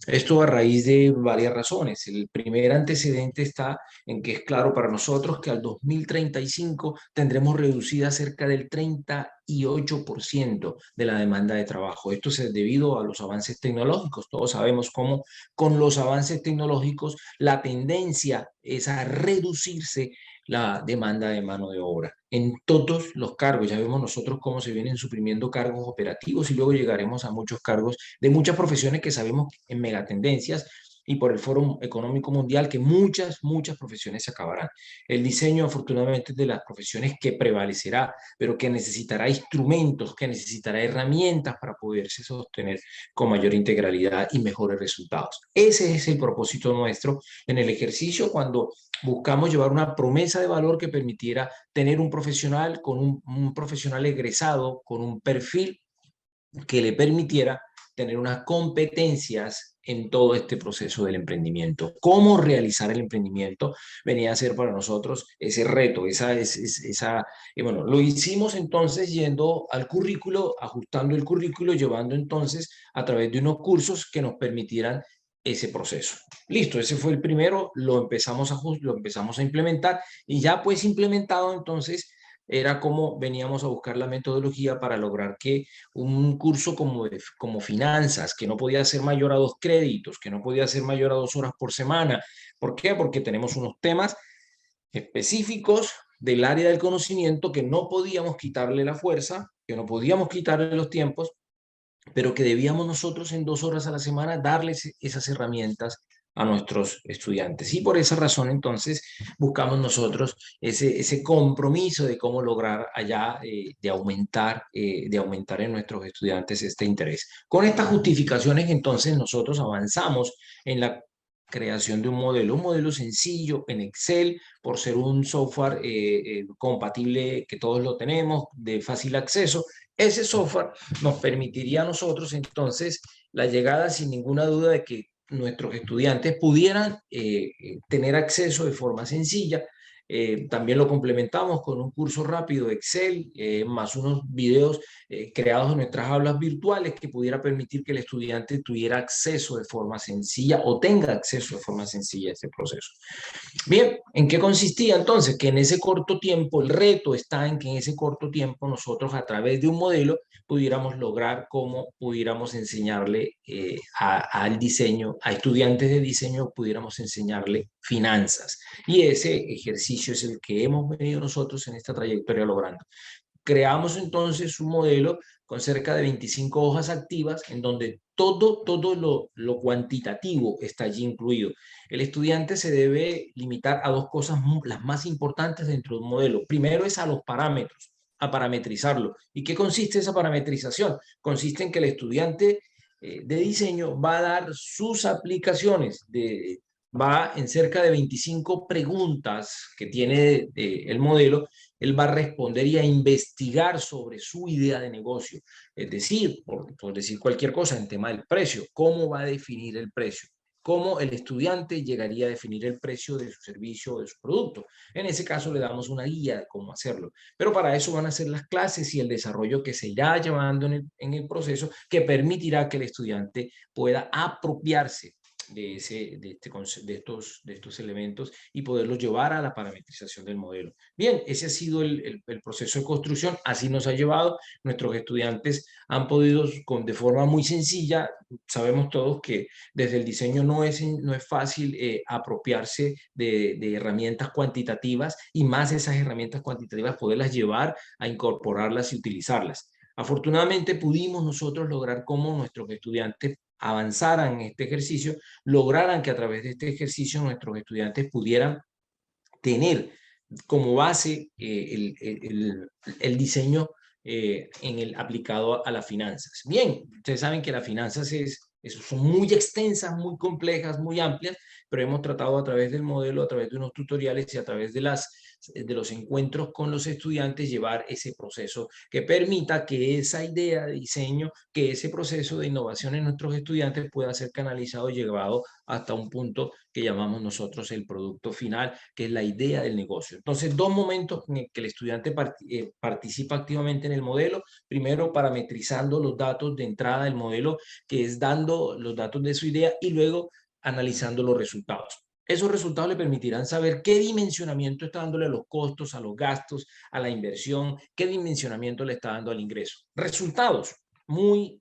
Esto a raíz de varias razones. El primer antecedente está en que es claro para nosotros que al 2035 tendremos reducida cerca del 38% de la demanda de trabajo. Esto es debido a los avances tecnológicos. Todos sabemos cómo con los avances tecnológicos la tendencia es a reducirse la demanda de mano de obra en todos los cargos. Ya vemos nosotros cómo se vienen suprimiendo cargos operativos y luego llegaremos a muchos cargos de muchas profesiones que sabemos en megatendencias y por el Foro Económico Mundial que muchas profesiones se acabarán. El diseño, afortunadamente, es de las profesiones que prevalecerá, pero que necesitará instrumentos, que necesitará herramientas para poderse sostener con mayor integralidad y mejores resultados. Ese es el propósito nuestro en el ejercicio cuando buscamos llevar una promesa de valor que permitiera tener un profesional con un profesional egresado, con un perfil que le permitiera tener unas competencias en todo este proceso del emprendimiento. ¿Cómo realizar el emprendimiento? Venía a ser para nosotros ese reto, bueno, lo hicimos entonces yendo al currículo, ajustando el currículo, llevando entonces a través de unos cursos que nos permitieran ese proceso. Listo, ese fue el primero, lo empezamos a implementar y ya pues implementado entonces era como veníamos a buscar la metodología para lograr que un curso como finanzas, que no podía ser mayor a 2 créditos, que no podía ser mayor a 2 horas por semana. ¿Por qué? Porque tenemos unos temas específicos del área del conocimiento que no podíamos quitarle la fuerza, que no podíamos quitarle los tiempos, pero que debíamos nosotros en 2 horas a la semana darles esas herramientas a nuestros estudiantes. Y por esa razón, entonces, buscamos nosotros ese compromiso de cómo lograr allá de aumentar en nuestros estudiantes este interés. Con estas justificaciones, entonces, nosotros avanzamos en la creación de un modelo sencillo en Excel, por ser un software compatible que todos lo tenemos, de fácil acceso. Ese software nos permitiría a nosotros entonces la llegada sin ninguna duda de que nuestros estudiantes pudieran tener acceso de forma sencilla. También lo complementamos con un curso rápido de Excel, más unos videos creados en nuestras aulas virtuales que pudiera permitir que el estudiante tuviera acceso de forma sencilla o tenga acceso de forma sencilla a este proceso. Bien, ¿en qué consistía entonces? Que en ese corto tiempo, el reto está en que en ese corto tiempo nosotros a través de un modelo pudiéramos lograr cómo pudiéramos enseñarle al diseño, a estudiantes de diseño pudiéramos enseñarle finanzas. Y ese ejercicio es el que hemos venido nosotros en esta trayectoria logrando. Creamos entonces un modelo con cerca de 25 hojas activas en donde todo lo cuantitativo está allí incluido. El estudiante se debe limitar a 2 cosas las más importantes dentro de un modelo. Primero es a los parámetros, a parametrizarlo. ¿Y qué consiste esa parametrización? Consiste en que el estudiante de diseño va a dar sus aplicaciones, va en cerca de 25 preguntas que tiene el modelo. Él va a responder y a investigar sobre su idea de negocio. Es decir, por decir cualquier cosa en tema del precio, ¿cómo va a definir el precio? ¿Cómo el estudiante llegaría a definir el precio de su servicio o de su producto? En ese caso le damos una guía de cómo hacerlo. Pero para eso van a ser las clases y el desarrollo que se irá llevando en el proceso que permitirá que el estudiante pueda apropiarse de estos elementos y poderlos llevar a la parametrización del modelo. Bien, ese ha sido el proceso de construcción, así nos ha llevado. Nuestros estudiantes han podido, de forma muy sencilla, sabemos todos que desde el diseño no es fácil apropiarse de herramientas cuantitativas y más esas herramientas cuantitativas poderlas llevar a incorporarlas y utilizarlas. Afortunadamente pudimos nosotros lograr cómo nuestros estudiantes avanzaran en este ejercicio, lograran que a través de este ejercicio nuestros estudiantes pudieran tener como base el diseño aplicado a las finanzas. Bien, ustedes saben que las finanzas son muy extensas, muy complejas, muy amplias, pero hemos tratado a través del modelo, a través de unos tutoriales y a través de los encuentros con los estudiantes llevar ese proceso que permita que esa idea de diseño, que ese proceso de innovación en nuestros estudiantes pueda ser canalizado y llevado hasta un punto que llamamos nosotros el producto final, que es la idea del negocio. Entonces, 2 momentos en el que el estudiante participa activamente en el modelo. Primero, parametrizando los datos de entrada del modelo, que es dando los datos de su idea, y luego analizando los resultados. Esos resultados le permitirán saber qué dimensionamiento está dándole a los costos, a los gastos, a la inversión, qué dimensionamiento le está dando al ingreso. Resultados. muy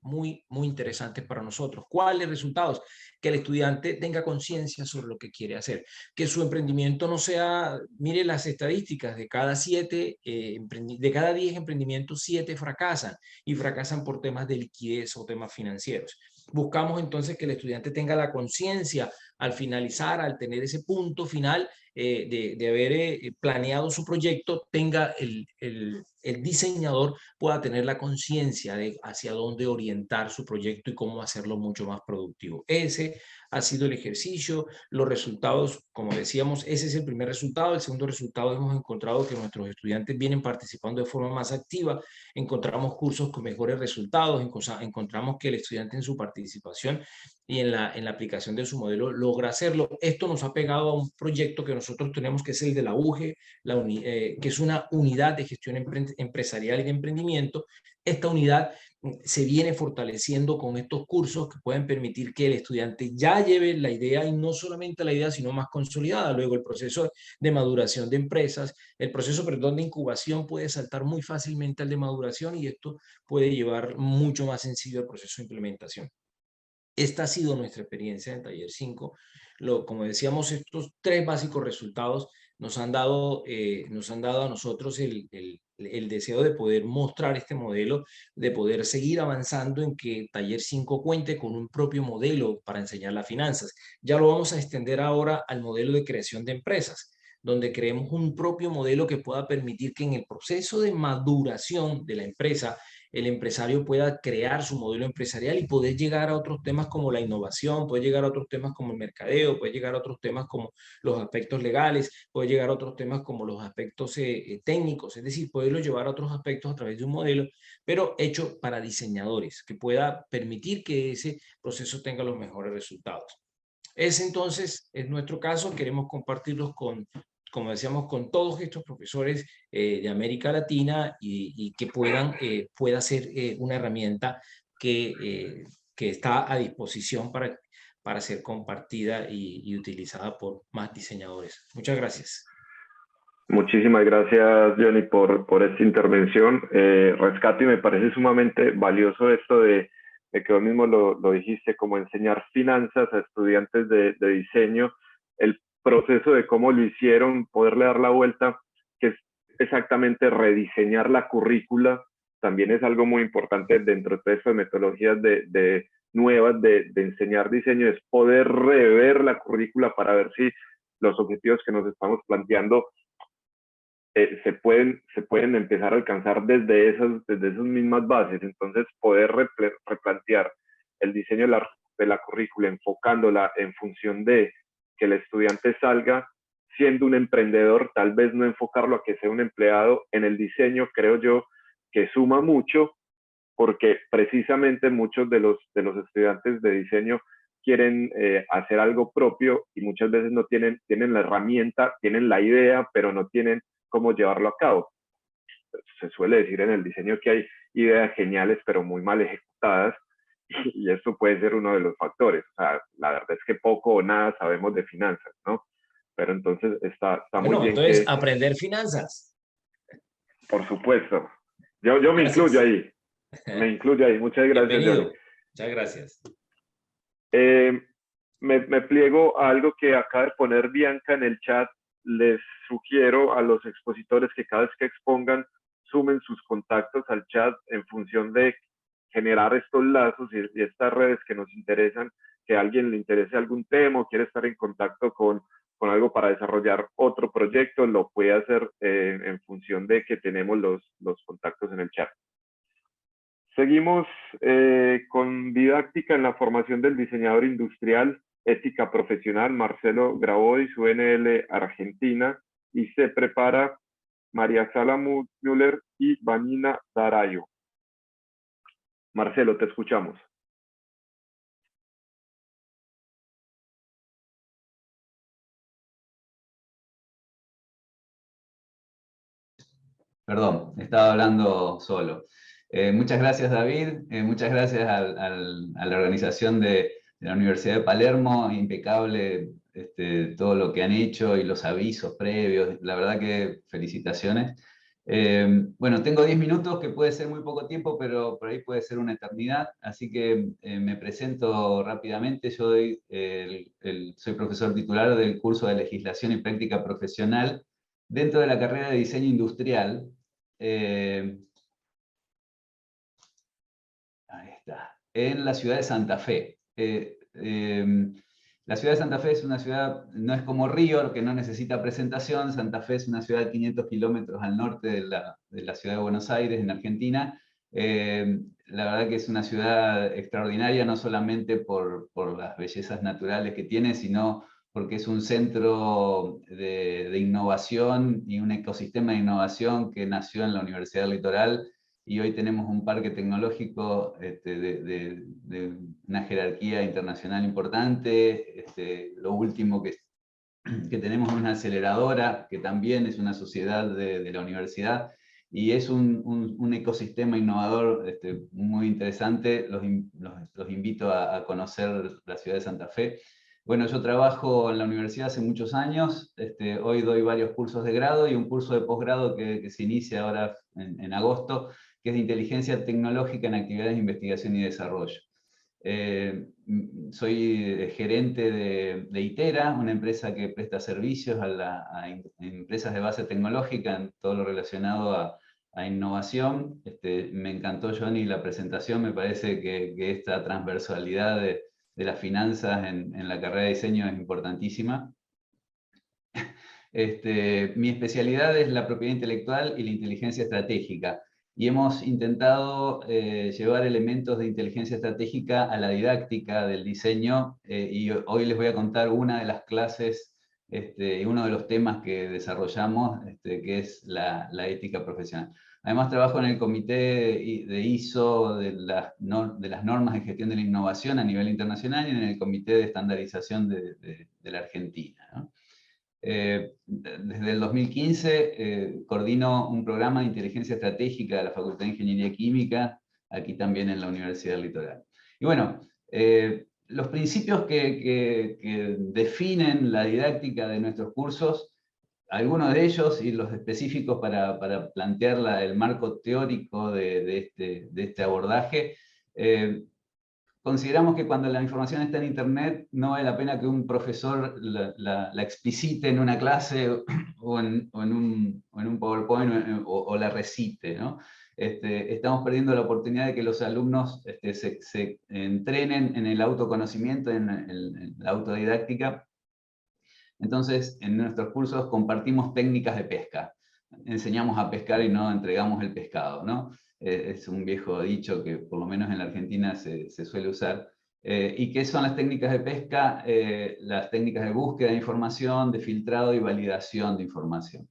interesantes para nosotros. ¿Cuáles resultados? Que el estudiante tenga conciencia sobre lo que quiere hacer, que su emprendimiento no sea, mire las estadísticas, de cada 10 emprendimientos, 7 fracasan, y fracasan por temas de liquidez o temas financieros. Buscamos entonces que el estudiante tenga la conciencia al finalizar, al tener ese punto final de haber planeado su proyecto, tenga el diseñador pueda tener la conciencia de hacia dónde orientar su proyecto y cómo hacerlo mucho más productivo. Ese ha sido el ejercicio. Los resultados, como decíamos, ese es el primer resultado. El segundo resultado, hemos encontrado que nuestros estudiantes vienen participando de forma más activa. Encontramos cursos con mejores resultados. Encontramos que el estudiante en su participación y en la aplicación de su modelo logra hacerlo. Esto nos ha pegado a un proyecto que nosotros tenemos, que es el de la UGE, que es una unidad de gestión empresarial y de emprendimiento. Esta unidad se viene fortaleciendo con estos cursos que pueden permitir que el estudiante ya lleve la idea, y no solamente la idea, sino más consolidada. Luego el proceso de maduración de empresas, el proceso, perdón, de incubación puede saltar muy fácilmente al de maduración, y esto puede llevar mucho más sencillo el proceso de implementación. Esta ha sido nuestra experiencia en Taller 5. Como decíamos, estos 3 básicos resultados nos han dado a nosotros el deseo de poder mostrar este modelo, de poder seguir avanzando en que Taller 5 cuente con un propio modelo para enseñar las finanzas. Ya lo vamos a extender ahora al modelo de creación de empresas, donde creemos un propio modelo que pueda permitir que en el proceso de maduración de la empresa, el empresario pueda crear su modelo empresarial y poder llegar a otros temas como la innovación, puede llegar a otros temas como el mercadeo, puede llegar a otros temas como los aspectos legales, puede llegar a otros temas como los aspectos técnicos, es decir, poderlo llevar a otros aspectos a través de un modelo, pero hecho para diseñadores, que pueda permitir que ese proceso tenga los mejores resultados. Ese entonces es nuestro caso. Queremos compartirlos como decíamos, con todos estos profesores de América Latina, y que pueda ser una herramienta que está a disposición para ser compartida y utilizada por más diseñadores. Muchas gracias. Muchísimas gracias, Johnny, por esta intervención. Rescato, y me parece sumamente valioso esto de que vos mismo lo dijiste, como enseñar finanzas a estudiantes de diseño, el proceso de cómo lo hicieron, poderle dar la vuelta, que es exactamente rediseñar la currícula, también es algo muy importante dentro de estas metodologías nuevas de enseñar diseño, es poder rever la currícula para ver si los objetivos que nos estamos planteando se pueden empezar a alcanzar desde esas mismas bases. Entonces, poder replantear el diseño de la currícula, enfocándola en función de que el estudiante salga siendo un emprendedor, tal vez no enfocarlo a que sea un empleado. En el diseño, creo yo, que suma mucho, porque precisamente muchos de los estudiantes de diseño quieren hacer algo propio, y muchas veces no tienen la herramienta, tienen la idea, pero no tienen cómo llevarlo a cabo. Se suele decir en el diseño que hay ideas geniales, pero muy mal ejecutadas, y esto puede ser uno de los factores. O sea, la verdad es que poco o nada sabemos de finanzas, ¿no? Pero entonces está muy bien. Entonces, aprender finanzas. Por supuesto. Yo me incluyo ahí. Me incluyo ahí. Muchas gracias, Johnny. Muchas gracias. Me pliego a algo que acaba de poner Bianca en el chat. Les sugiero a los expositores que cada vez que expongan, sumen sus contactos al chat en función de generar estos lazos y estas redes que nos interesan, que a alguien le interese algún tema o quiere estar en contacto con algo para desarrollar otro proyecto, lo puede hacer en función de que tenemos los contactos en el chat. Seguimos con didáctica en la formación del diseñador industrial, ética profesional, Marcelo Grabois, UNL Argentina, y se prepara María Sala Müller y Vanina Darayo. Marcelo, te escuchamos. Perdón, estaba hablando solo. Muchas gracias, David. Muchas gracias a la organización de la Universidad de Palermo. Impecable todo lo que han hecho y los avisos previos. La verdad que felicitaciones. Bueno, tengo 10 minutos, que puede ser muy poco tiempo, pero por ahí puede ser una eternidad, así que me presento rápidamente. Yo soy profesor titular del curso de Legislación y Práctica Profesional dentro de la carrera de Diseño Industrial. Ahí está, en la ciudad de Santa Fe. La ciudad de Santa Fe es una ciudad, no es como Río, que no necesita presentación. Santa Fe es una ciudad de 500 kilómetros al norte de la ciudad de Buenos Aires, en Argentina. La verdad que es una ciudad extraordinaria, no solamente por las bellezas naturales que tiene, sino porque es un centro de innovación y un ecosistema de innovación que nació en la Universidad del Litoral, y hoy tenemos un parque tecnológico de una jerarquía internacional importante. Lo último que tenemos es una aceleradora, que también es una sociedad de la universidad, y es un ecosistema innovador muy interesante. Los invito a conocer la ciudad de Santa Fe. Bueno, yo trabajo en la universidad hace muchos años. Hoy doy varios cursos de grado y un curso de posgrado que se inicia ahora en agosto, que es de inteligencia tecnológica en actividades de investigación y desarrollo. Soy gerente de Itera, una empresa que presta servicios a empresas de base tecnológica en todo lo relacionado a innovación. Me encantó, Johnny, la presentación. Me parece que esta transversalidad de las finanzas en la carrera de diseño es importantísima. Mi especialidad es la propiedad intelectual y la inteligencia estratégica, y hemos intentado llevar elementos de inteligencia estratégica a la didáctica del diseño, y hoy les voy a contar una de las clases, uno de los temas que desarrollamos, que es la ética profesional. Además, trabajo en el comité de ISO de las normas de gestión de la innovación a nivel internacional, y en el comité de estandarización de la Argentina, ¿no? Desde el 2015 coordino un programa de inteligencia estratégica de la Facultad de Ingeniería Química, aquí también en la Universidad del Litoral. Y bueno, los principios que definen la didáctica de nuestros cursos, algunos de ellos y los específicos para plantear el marco teórico de este abordaje. Consideramos que cuando la información está en Internet, no vale la pena que un profesor la explicite en una clase o en un PowerPoint o la recite, ¿no? Estamos perdiendo la oportunidad de que los alumnos se entrenen en el autoconocimiento, en la autodidáctica. Entonces, en nuestros cursos compartimos técnicas de pesca. Enseñamos a pescar y no entregamos el pescado, ¿no? Es un viejo dicho que por lo menos en la Argentina se suele usar. ¿Y qué son las técnicas de pesca? Las técnicas de búsqueda de información, de filtrado y validación de información.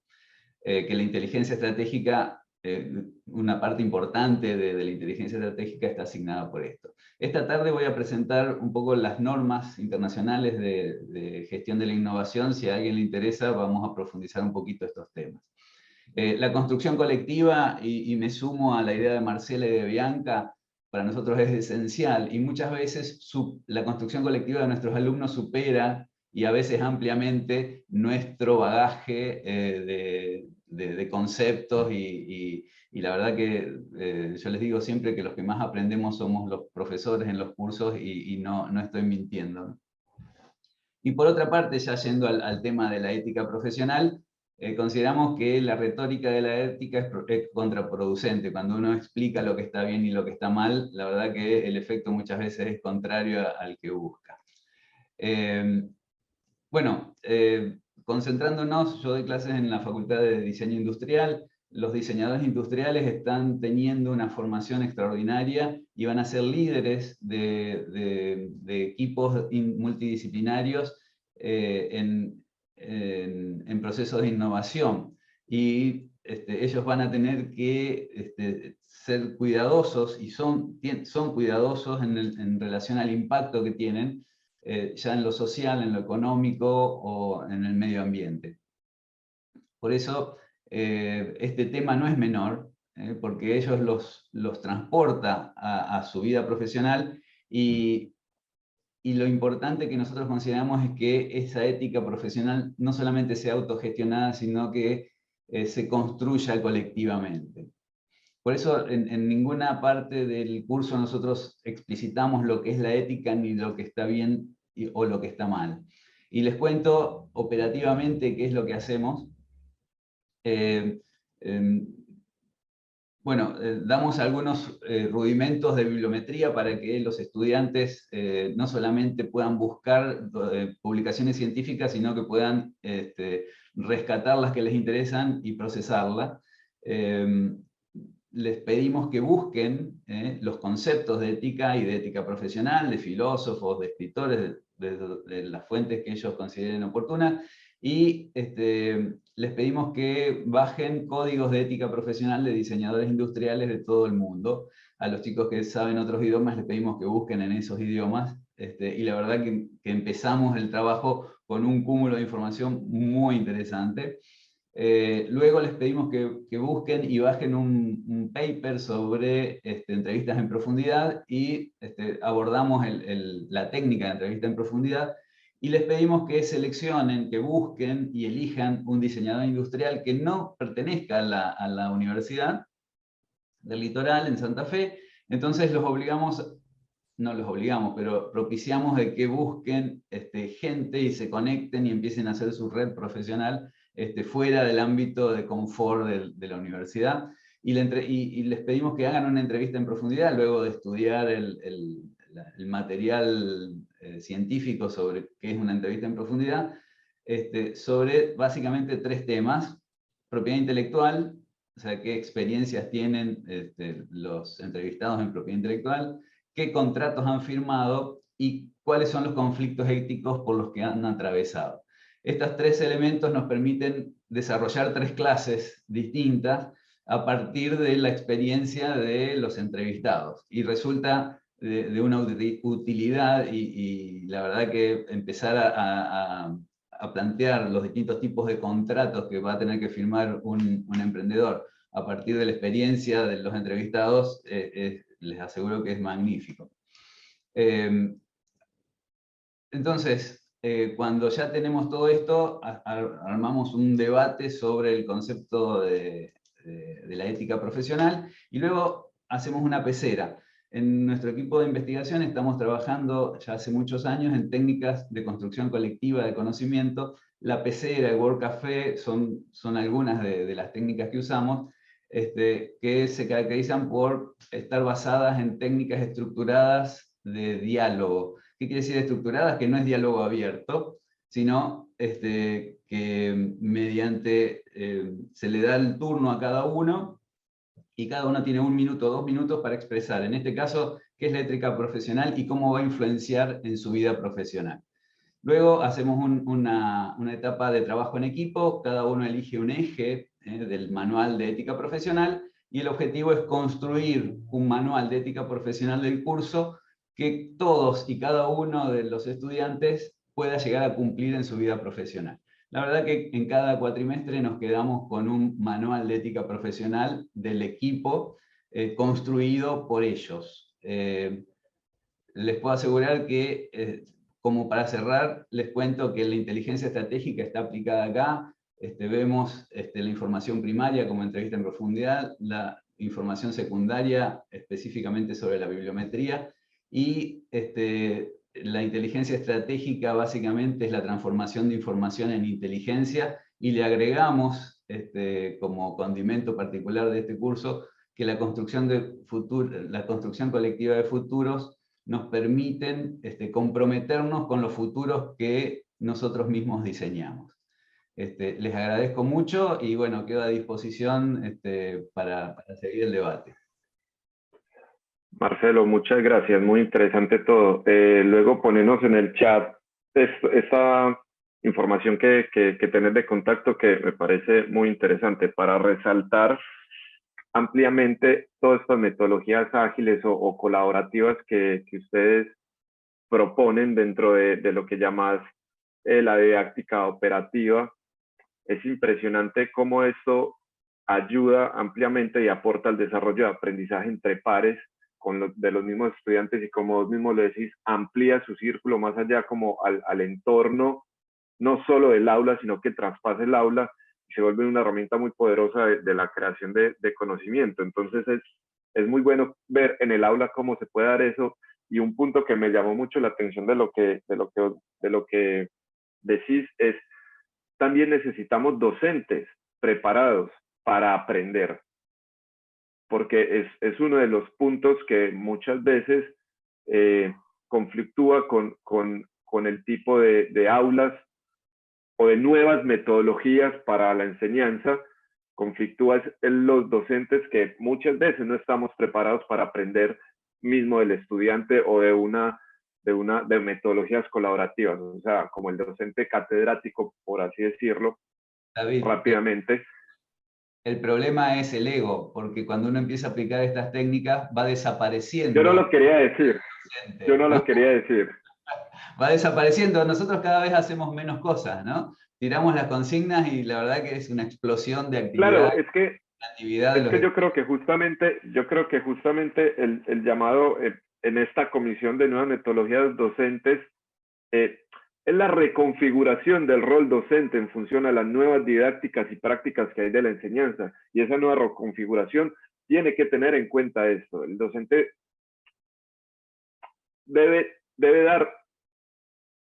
Que la inteligencia estratégica, una parte importante de la inteligencia estratégica está asignada por esto. Esta tarde voy a presentar un poco las normas internacionales de gestión de la innovación. Si a alguien le interesa, vamos a profundizar un poquito estos temas. La construcción colectiva, y me sumo a la idea de Marcela y de Bianca, para nosotros es esencial, y muchas veces la construcción colectiva de nuestros alumnos supera, y a veces ampliamente, nuestro bagaje de conceptos, y la verdad que yo les digo siempre que los que más aprendemos somos los profesores en los cursos, y no estoy mintiendo. Y por otra parte, ya yendo al tema de la ética profesional, consideramos que la retórica de la ética es contraproducente. Cuando uno explica lo que está bien y lo que está mal, la verdad que el efecto muchas veces es contrario al que busca. Bueno, concentrándonos, yo doy clases en la Facultad de Diseño Industrial. Los diseñadores industriales están teniendo una formación extraordinaria y van a ser líderes de equipos multidisciplinarios en procesos de innovación. Y ellos van a tener que ser cuidadosos, y son cuidadosos en relación al impacto que tienen, ya en lo social, en lo económico o en el medio ambiente. Por eso este tema no es menor, porque ellos los transporta a su vida profesional, y lo importante que nosotros consideramos es que esa ética profesional no solamente sea autogestionada, sino que se construya colectivamente. Por eso en ninguna parte del curso nosotros explicitamos lo que es la ética ni lo que está bien o lo que está mal. Y les cuento operativamente qué es lo que hacemos. Bueno, damos algunos rudimentos de bibliometría para que los estudiantes no solamente puedan buscar publicaciones científicas, sino que puedan rescatar las que les interesan y procesarlas. Les pedimos que busquen los conceptos de ética y de ética profesional, de filósofos, de escritores, de las fuentes que ellos consideren oportunas, y les pedimos que bajen códigos de ética profesional de diseñadores industriales de todo el mundo. A los chicos que saben otros idiomas les pedimos que busquen en esos idiomas, y la verdad que empezamos el trabajo con un cúmulo de información muy interesante. Luego les pedimos que busquen y bajen un paper sobre entrevistas en profundidad, y abordamos la técnica de entrevista en profundidad, y les pedimos que seleccionen, que busquen y elijan un diseñador industrial que no pertenezca a la Universidad del Litoral en Santa Fe. Entonces los obligamos, no los obligamos, pero propiciamos de que busquen gente y se conecten y empiecen a hacer su red profesional fuera del ámbito de confort de la universidad, y les pedimos que hagan una entrevista en profundidad luego de estudiar el material científico sobre qué es una entrevista en profundidad, sobre básicamente 3 temas: propiedad intelectual, o sea, qué experiencias tienen los entrevistados en propiedad intelectual, qué contratos han firmado y cuáles son los conflictos éticos por los que han atravesado. Estos 3 elementos nos permiten desarrollar 3 clases distintas a partir de la experiencia de los entrevistados, y resulta de una utilidad, y la verdad que empezar a plantear los distintos tipos de contratos que va a tener que firmar un emprendedor a partir de la experiencia de los entrevistados, les aseguro que es magnífico. Entonces, cuando ya tenemos todo esto, armamos un debate sobre el concepto de la ética profesional, y luego hacemos una pecera. En nuestro equipo de investigación estamos trabajando ya hace muchos años en técnicas de construcción colectiva de conocimiento. La pecera, el World Café son algunas de las técnicas que usamos, que se caracterizan por estar basadas en técnicas estructuradas de diálogo. ¿Qué quiere decir estructuradas? Que no es diálogo abierto, sino que mediante se le da el turno a cada uno, y cada uno tiene 1 minuto o 2 minutos para expresar, en este caso, qué es la ética profesional y cómo va a influenciar en su vida profesional. Luego hacemos una etapa de trabajo en equipo, cada uno elige un eje del manual de ética profesional, y el objetivo es construir un manual de ética profesional del curso que todos y cada uno de los estudiantes pueda llegar a cumplir en su vida profesional. La verdad que en cada cuatrimestre nos quedamos con un manual de ética profesional del equipo construido por ellos. Les puedo asegurar que, como para cerrar, les cuento que la inteligencia estratégica está aplicada acá. Vemos la información primaria como entrevista en profundidad, la información secundaria específicamente sobre la bibliometría, y la inteligencia estratégica básicamente es la transformación de información en inteligencia, y le agregamos, como condimento particular de este curso, que la construcción colectiva de futuros nos permiten comprometernos con los futuros que nosotros mismos diseñamos. Les agradezco mucho, y bueno, quedo a disposición para seguir el debate. Marcelo, muchas gracias, muy interesante todo. Luego ponernos en el chat esta información que tenés de contacto, que me parece muy interesante, para resaltar ampliamente todas estas metodologías ágiles o colaborativas que ustedes proponen dentro de lo que llamas la didáctica operativa. Es impresionante cómo esto ayuda ampliamente y aporta al desarrollo de aprendizaje entre pares de los mismos estudiantes, y como vos mismo lo decís, amplía su círculo más allá como al entorno, no solo del aula, sino que traspasa el aula. se vuelven una herramienta muy poderosa de la creación de conocimiento. Entonces es muy bueno ver en el aula cómo se puede dar eso, y un punto que me llamó mucho la atención de lo que decís es, también necesitamos docentes preparados para aprender, porque es uno de los puntos que muchas veces conflictúa con el tipo de aulas o de nuevas metodologías para la enseñanza. Conflictúa en los docentes, que muchas veces no estamos preparados para aprender mismo del estudiante o de metodologías colaborativas, o sea, como el docente catedrático, por así decirlo, David, rápidamente. El problema es el ego, porque cuando uno empieza a aplicar estas técnicas va desapareciendo. Yo no lo quería decir. Docente, Yo no lo quería decir. Va desapareciendo. Nosotros cada vez hacemos menos cosas, ¿no? Tiramos las consignas y la verdad que es una explosión de actividad. Claro, es que yo creo que justamente el llamado en esta comisión de nuevas metodologías docentes es la reconfiguración del rol docente en función a las nuevas didácticas y prácticas que hay de la enseñanza. Y esa nueva reconfiguración tiene que tener en cuenta esto. El docente debe dar,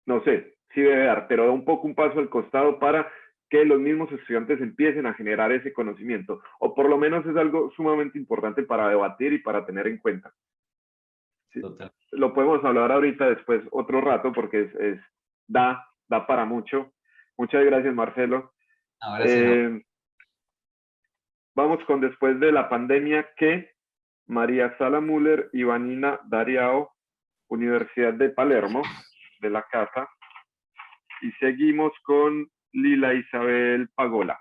no sé si debe dar, pero da un poco un paso al costado para que los mismos estudiantes empiecen a generar ese conocimiento, o por lo menos es algo sumamente importante para debatir y para tener en cuenta. ¿Sí? Lo podemos hablar ahorita después otro rato, porque da para mucho. Muchas gracias, Marcelo. No, gracias. Vamos con después de la pandemia, que María Sala Müller y Vanina Dariao, Universidad de Palermo, de la casa. Y seguimos con Lila Isabel Pagola.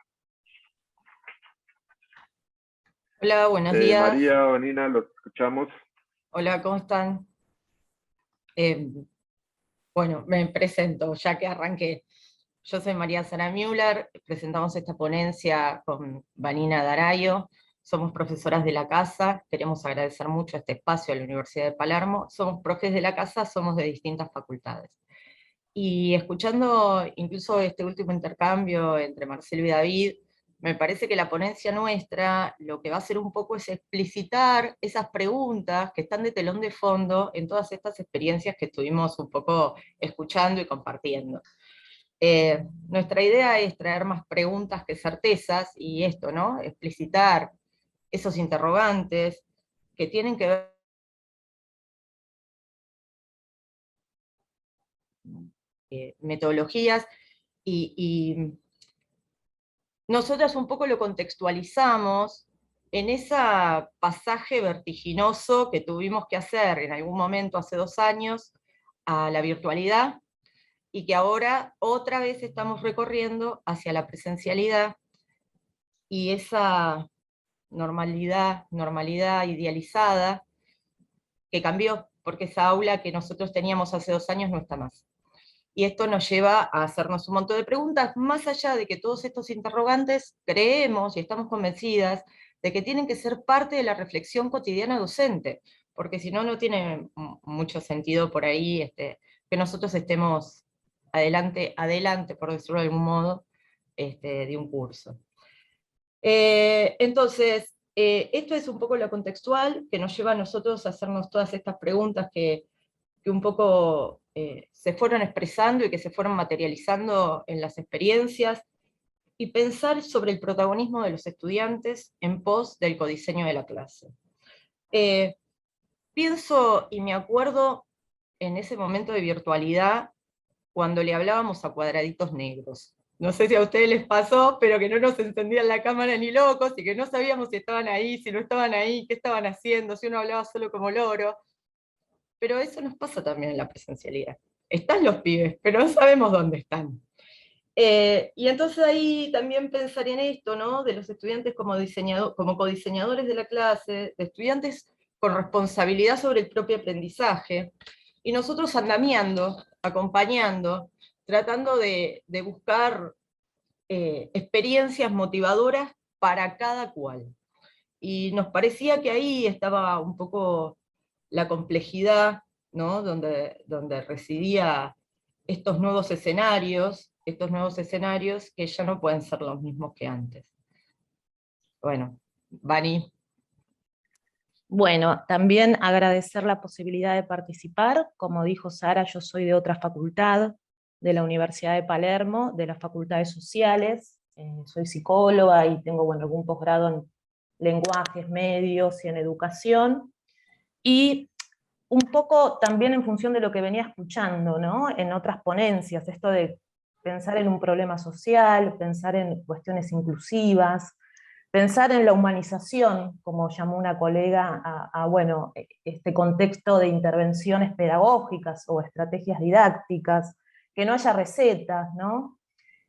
Hola, buenos días. María, Vanina, los escuchamos. Hola, ¿cómo están? Bueno, me presento, ya que arranqué. Yo soy María Sala Müller, presentamos esta ponencia con Vanina Dariao, somos profesoras de la casa, queremos agradecer mucho este espacio a la Universidad de Palermo, somos profes de la casa, somos de distintas facultades. Y escuchando incluso este último intercambio entre Marcelo y David, me parece que la ponencia nuestra lo que va a hacer un poco es explicitar esas preguntas que están de telón de fondo en todas estas experiencias que estuvimos un poco escuchando y compartiendo. Nuestra idea es traer más preguntas que certezas, y esto, ¿no? Explicitar esos interrogantes que tienen que ver metodologías, y nosotras un poco lo contextualizamos en ese pasaje vertiginoso que tuvimos que hacer en algún momento hace 2 años a la virtualidad, y que ahora otra vez estamos recorriendo hacia la presencialidad, y esa normalidad idealizada que cambió, porque esa aula que nosotros teníamos hace 2 años no está más. Y esto nos lleva a hacernos un montón de preguntas, más allá de que todos estos interrogantes creemos y estamos convencidas de que tienen que ser parte de la reflexión cotidiana docente, porque si no, no tiene mucho sentido por ahí que nosotros estemos adelante, por decirlo de algún modo, de un curso. Entonces, esto es un poco lo contextual que nos lleva a nosotros a hacernos todas estas preguntas que un poco se fueron expresando y que se fueron materializando en las experiencias, y pensar sobre el protagonismo de los estudiantes en pos del codiseño de la clase. Pienso y me acuerdo en ese momento de virtualidad cuando le hablábamos a cuadraditos negros. No sé si a ustedes les pasó, pero que no nos encendían la cámara ni locos, y que no sabíamos si estaban ahí, si no estaban ahí, qué estaban haciendo, si uno hablaba solo como loro. Pero eso nos pasa también en la presencialidad. Están los pibes, pero no sabemos dónde están. Y entonces ahí también pensar en esto, ¿no? De los estudiantes como codiseñadores de la clase, de estudiantes con responsabilidad sobre el propio aprendizaje, y nosotros andamiando, acompañando, tratando de buscar experiencias motivadoras para cada cual. Y nos parecía que ahí estaba un poco la complejidad, ¿no? Donde residía estos nuevos escenarios, estos nuevos escenarios que ya no pueden ser los mismos que antes. Bueno, Vani. Bueno, también agradecer la posibilidad de participar. Como dijo Sara, yo soy de otra facultad, de la Universidad de Palermo, de las Facultades Sociales. Soy psicóloga y tengo algún posgrado en lenguajes, medios y en educación. Y un poco también en función de lo que venía escuchando, ¿no? En otras ponencias, esto de pensar en un problema social, pensar en cuestiones inclusivas, pensar en la humanización, como llamó una colega, este contexto de intervenciones pedagógicas o estrategias didácticas, que no haya recetas, ¿no?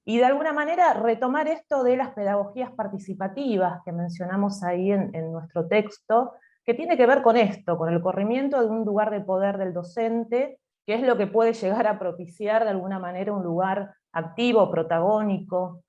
Y de alguna manera retomar esto de las pedagogías participativas que mencionamos ahí en nuestro texto, que tiene que ver con esto, con el corrimiento de un lugar de poder del docente, que es lo que puede llegar a propiciar de alguna manera un lugar activo, protagónico,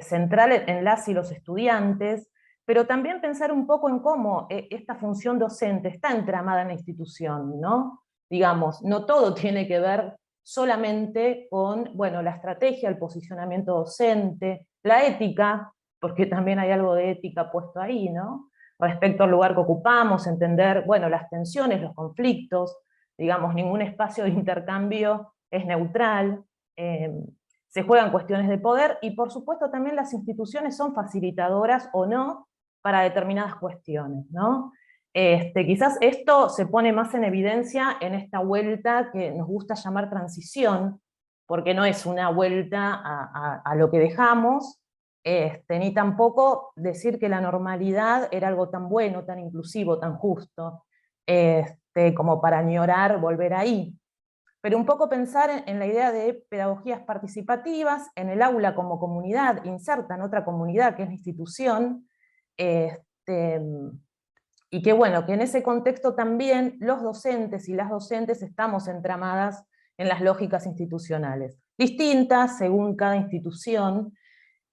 central en las y los estudiantes, pero también pensar un poco en cómo esta función docente está entramada en la institución, ¿no? Digamos, no todo tiene que ver solamente con, la estrategia, el posicionamiento docente, la ética, porque también hay algo de ética puesto ahí, ¿no? Respecto al lugar que ocupamos, entender, las tensiones, los conflictos, digamos, ningún espacio de intercambio es neutral, se juegan cuestiones de poder, y por supuesto también las instituciones son facilitadoras o no para determinadas cuestiones, ¿no? Quizás esto se pone más en evidencia en esta vuelta que nos gusta llamar transición, porque no es una vuelta a lo que dejamos, ni tampoco decir que la normalidad era algo tan bueno, tan inclusivo, tan justo, como para añorar volver ahí. Pero un poco pensar en la idea de pedagogías participativas, en el aula como comunidad, inserta en otra comunidad que es la institución, y que que en ese contexto también los docentes y las docentes estamos entramadas en las lógicas institucionales, distintas según cada institución,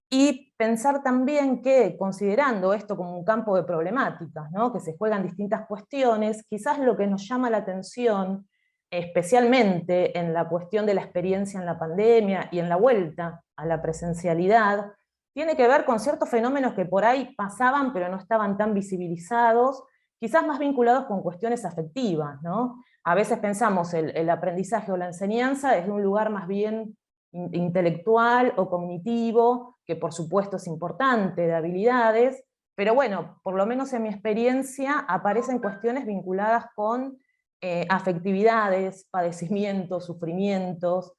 y pensar también que, considerando esto como un campo de problemáticas, ¿no? Que se juegan distintas cuestiones, quizás lo que nos llama la atención, especialmente en la cuestión de la experiencia en la pandemia y en la vuelta a la presencialidad, tiene que ver con ciertos fenómenos que por ahí pasaban pero no estaban tan visibilizados, quizás más vinculados con cuestiones afectivas, ¿no? A veces pensamos el aprendizaje o la enseñanza desde un lugar más bien intelectual o cognitivo, que por supuesto es importante, de habilidades, pero por lo menos en mi experiencia aparecen cuestiones vinculadas con afectividades, padecimientos, sufrimientos,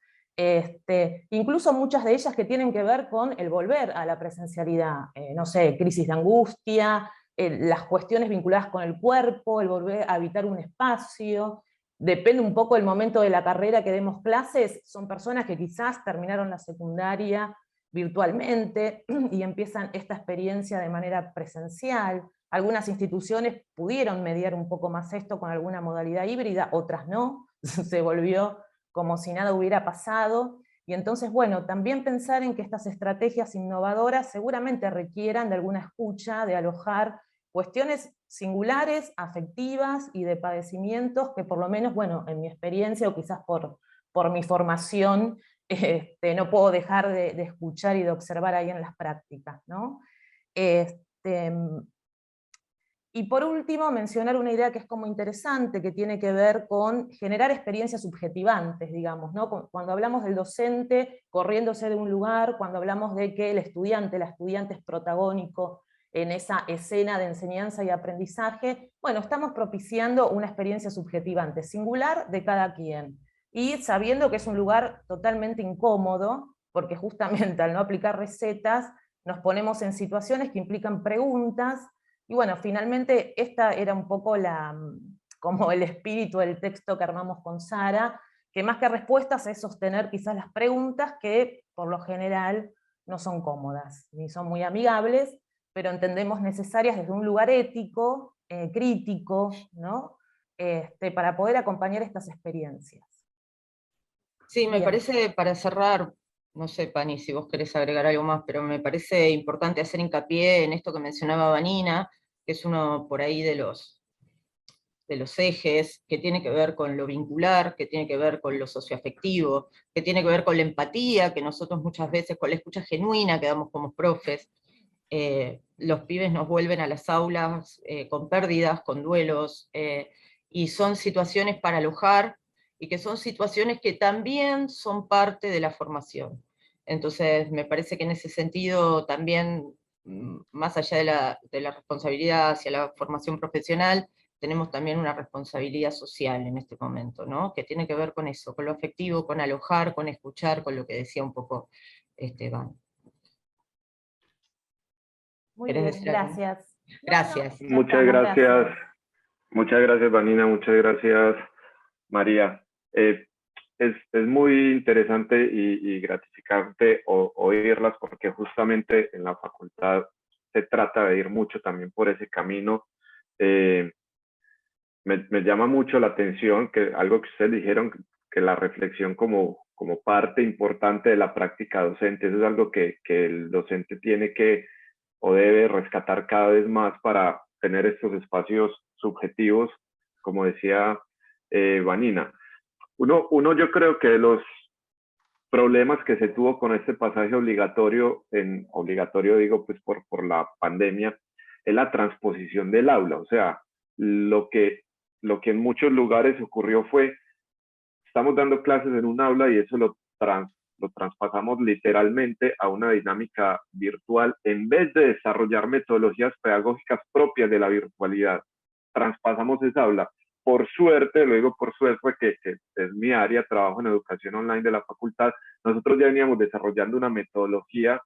incluso muchas de ellas que tienen que ver con el volver a la presencialidad, no sé, crisis de angustia, las cuestiones vinculadas con el cuerpo, el volver a habitar un espacio. Depende un poco del momento de la carrera que demos clases, son personas que quizás terminaron la secundaria virtualmente y empiezan esta experiencia de manera presencial. Algunas instituciones pudieron mediar un poco más esto con alguna modalidad híbrida, otras no, se volvió como si nada hubiera pasado, y entonces, también pensar en que estas estrategias innovadoras seguramente requieran de alguna escucha, de alojar cuestiones singulares, afectivas y de padecimientos que por lo menos, en mi experiencia o quizás por mi formación, no puedo dejar de escuchar y de observar ahí en las prácticas, ¿no? Y por último, mencionar una idea que es como interesante, que tiene que ver con generar experiencias subjetivantes, digamos, ¿no? Cuando hablamos del docente corriéndose de un lugar, cuando hablamos de que la estudiante es protagónico en esa escena de enseñanza y aprendizaje, estamos propiciando una experiencia subjetivante, singular de cada quien, y sabiendo que es un lugar totalmente incómodo, porque justamente al no aplicar recetas, nos ponemos en situaciones que implican preguntas. Y finalmente esta era un poco como el espíritu del texto que armamos con Sara, que más que respuestas es sostener quizás las preguntas que por lo general no son cómodas, ni son muy amigables, pero entendemos necesarias desde un lugar ético, crítico, ¿no? Para poder acompañar estas experiencias. Sí, me parece, para cerrar, no sé, Pani, si vos querés agregar algo más, pero me parece importante hacer hincapié en esto que mencionaba Vanina, que es uno por ahí de los los ejes, que tiene que ver con lo vincular, que tiene que ver con lo socioafectivo, que tiene que ver con la empatía, que nosotros muchas veces, con la escucha genuina que damos como profes, los pibes nos vuelven a las aulas con pérdidas, con duelos, y son situaciones para alojar, y que son situaciones que también son parte de la formación. Entonces, me parece que en ese sentido también, más allá de la responsabilidad hacia la formación profesional, tenemos también una responsabilidad social en este momento, ¿no? Que tiene que ver con eso, con lo afectivo, con alojar, con escuchar, con lo que decía un poco Esteban. Muy bien, gracias. Gracias. Muchas gracias. Muchas gracias, Vanina. Muchas gracias, María. Es muy interesante y gratificante oírlas, porque justamente en la facultad se trata de ir mucho también por ese camino. Me llama mucho la atención que algo que ustedes dijeron, que la reflexión como parte importante de la práctica docente, eso es algo que el docente tiene que o debe rescatar cada vez más para tener estos espacios subjetivos, como decía Vanina. Uno yo creo que de los problemas que se tuvo con este pasaje obligatorio, obligatorio digo pues por la pandemia, es la transposición del aula. O sea, lo que en muchos lugares ocurrió fue, estamos dando clases en un aula y eso lo traspasamos literalmente a una dinámica virtual, en vez de desarrollar metodologías pedagógicas propias de la virtualidad. Traspasamos esa aula. Por suerte, lo digo por suerte, porque es mi área, trabajo en educación online de la facultad, nosotros ya veníamos desarrollando una metodología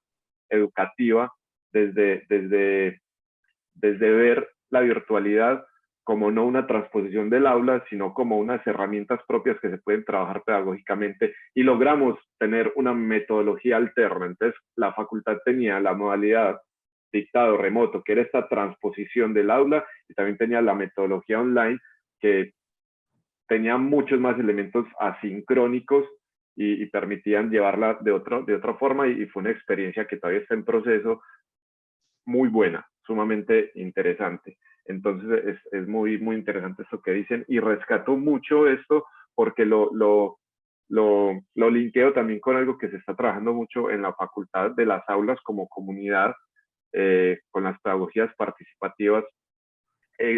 educativa desde ver la virtualidad como no una transposición del aula, sino como unas herramientas propias que se pueden trabajar pedagógicamente, y logramos tener una metodología alterna. Entonces, la facultad tenía la modalidad dictado remoto, que era esta transposición del aula, y también tenía la metodología online, que tenía muchos más elementos asincrónicos y permitían llevarla de otra forma, y fue una experiencia que todavía está en proceso, muy buena, sumamente interesante. Entonces es muy interesante esto que dicen, y rescato mucho esto porque lo linkeo también con algo que se está trabajando mucho en la facultad, de las aulas como comunidad, con las pedagogías participativas.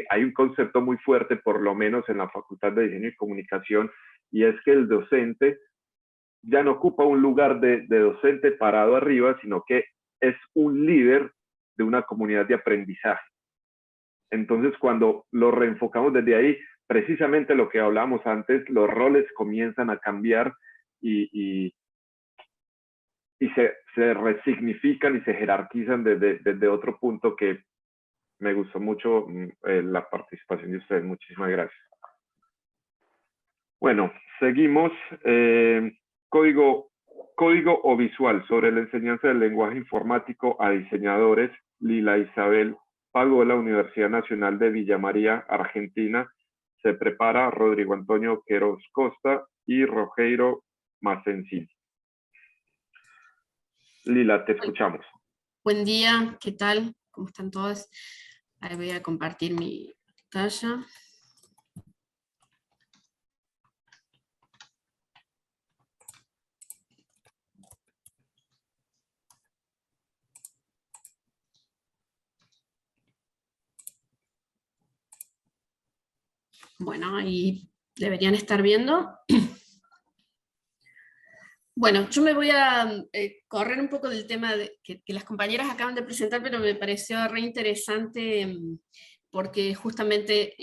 Hay un concepto muy fuerte, por lo menos en la Facultad de Diseño y Comunicación, y es que el docente ya no ocupa un lugar de docente parado arriba, sino que es un líder de una comunidad de aprendizaje. Entonces, cuando lo reenfocamos desde ahí, precisamente lo que hablábamos antes, los roles comienzan a cambiar y se resignifican y se jerarquizan desde otro punto, que me gustó mucho la participación de ustedes. Muchísimas gracias. Bueno, seguimos. Código o visual sobre la enseñanza del lenguaje informático a diseñadores. Lila Isabel Pagola, Universidad Nacional de Villa María, Argentina. Se prepara Rodrigo Antonio Queiroz Costa y Rogeiro Macencini. Lila, te escuchamos. Buen día, ¿qué tal? ¿Cómo están todos? Ahí voy a compartir mi pantalla. Bueno, ahí deberían estar viendo. Bueno, yo me voy a correr un poco del tema que las compañeras acaban de presentar, pero me pareció re interesante porque justamente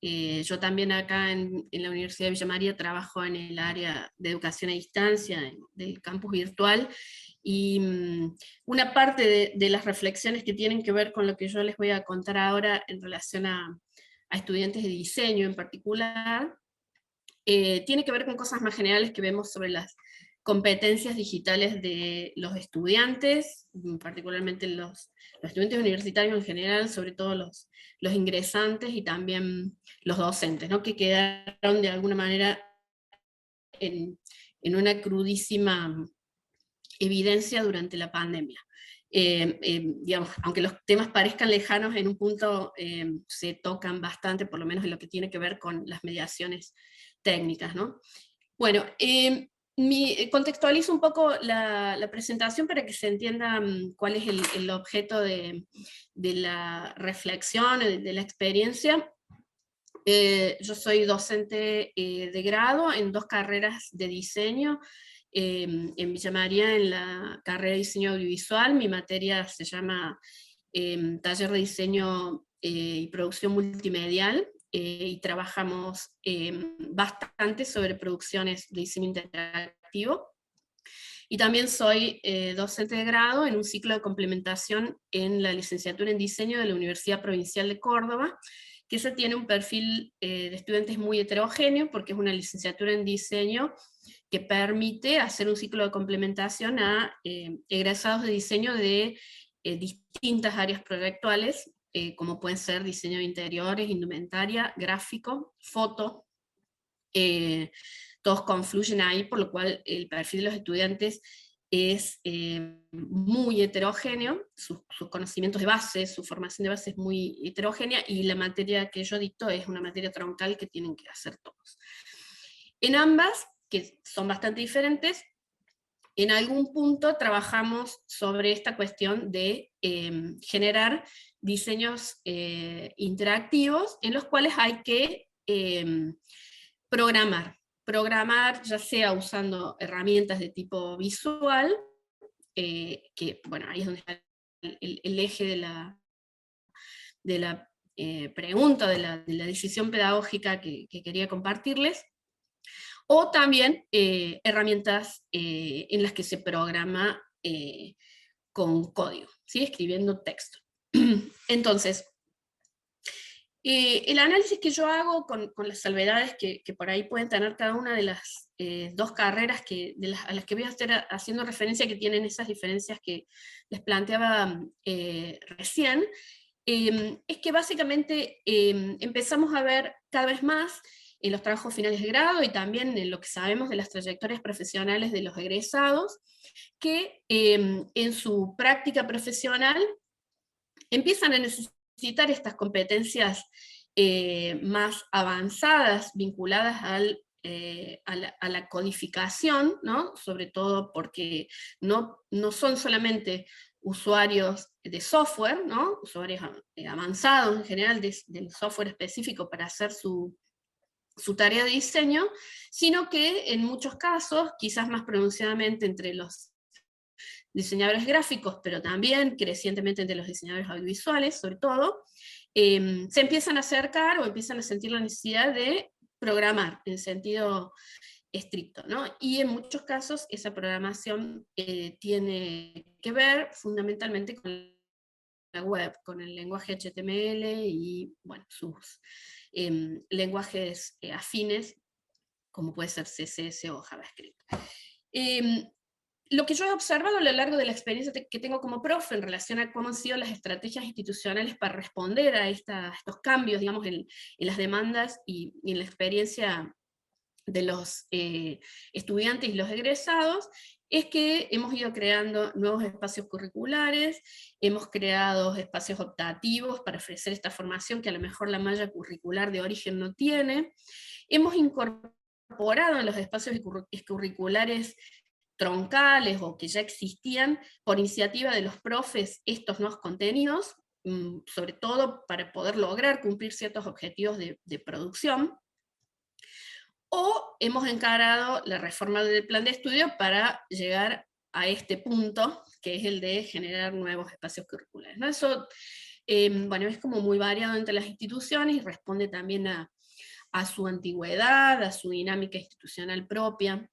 yo también acá en la Universidad de Villa María trabajo en el área de educación a distancia, del campus virtual, y una parte de las reflexiones que tienen que ver con lo que yo les voy a contar ahora en relación a estudiantes de diseño en particular, tiene que ver con cosas más generales que vemos sobre las competencias digitales de los estudiantes, particularmente los estudiantes universitarios en general, sobre todo los ingresantes y también los docentes, ¿no? Que quedaron de alguna manera en una crudísima evidencia durante la pandemia. digamos, aunque los temas parezcan lejanos, en un punto se tocan bastante, por lo menos en lo que tiene que ver con las mediaciones técnicas, ¿no? Bueno, contextualizo un poco la presentación para que se entienda cuál es el objeto de la reflexión, de la experiencia. Yo soy docente de grado en 2 carreras de diseño, en Villa María, en la carrera de diseño audiovisual. Mi materia se llama taller de diseño y producción multimedial, y trabajamos bastante sobre producciones de diseño interactivo. Y también soy docente de grado en un ciclo de complementación en la licenciatura en diseño de la Universidad Provincial de Córdoba, que esa tiene un perfil de estudiantes muy heterogéneo, porque es una licenciatura en diseño que permite hacer un ciclo de complementación a egresados de diseño de distintas áreas proyectuales, como pueden ser diseño de interiores, indumentaria, gráfico, foto. Todos confluyen ahí, por lo cual el perfil de los estudiantes es muy heterogéneo, sus conocimientos de base, su formación de base es muy heterogénea, y la materia que yo dicto es una materia troncal que tienen que hacer todos. En ambas, que son bastante diferentes, en algún punto trabajamos sobre esta cuestión de generar diseños interactivos en los cuales hay que programar ya sea usando herramientas de tipo visual, que bueno, ahí es donde está el eje de la pregunta, de la decisión pedagógica que quería compartirles, o también herramientas en las que se programa con código, ¿sí? Escribiendo texto. Entonces, el análisis que yo hago con las salvedades que por ahí pueden tener cada una de las 2 carreras a las que voy a estar haciendo referencia, que tienen esas diferencias que les planteaba recién, es que básicamente empezamos a ver cada vez más en los trabajos finales de grado y también en lo que sabemos de las trayectorias profesionales de los egresados, que en su práctica profesional empiezan a necesitar estas competencias más avanzadas vinculadas a la codificación, ¿no? Sobre todo porque no son solamente usuarios de software, ¿no? Usuarios avanzados en general del software específico para hacer su tarea de diseño, sino que en muchos casos, quizás más pronunciadamente entre los diseñadores gráficos, pero también crecientemente entre los diseñadores audiovisuales, sobre todo, se empiezan a acercar o empiezan a sentir la necesidad de programar en sentido estricto, ¿no? Y en muchos casos esa programación tiene que ver fundamentalmente con la web, con el lenguaje HTML y, bueno, sus lenguajes afines, como puede ser CSS o JavaScript. Lo que yo he observado a lo largo de la experiencia que tengo como profe en relación a cómo han sido las estrategias institucionales para responder a estos cambios, digamos, en las demandas y en la experiencia de los estudiantes y los egresados, es que hemos ido creando nuevos espacios curriculares, hemos creado espacios optativos para ofrecer esta formación que a lo mejor la malla curricular de origen no tiene, hemos incorporado en los espacios curriculares troncales o que ya existían por iniciativa de los profes estos nuevos contenidos, sobre todo para poder lograr cumplir ciertos objetivos de producción, o hemos encarado la reforma del plan de estudio para llegar a este punto, que es el de generar nuevos espacios curriculares, ¿no? Eso, bueno, es como muy variado entre las instituciones y responde también a su antigüedad, a su dinámica institucional propia.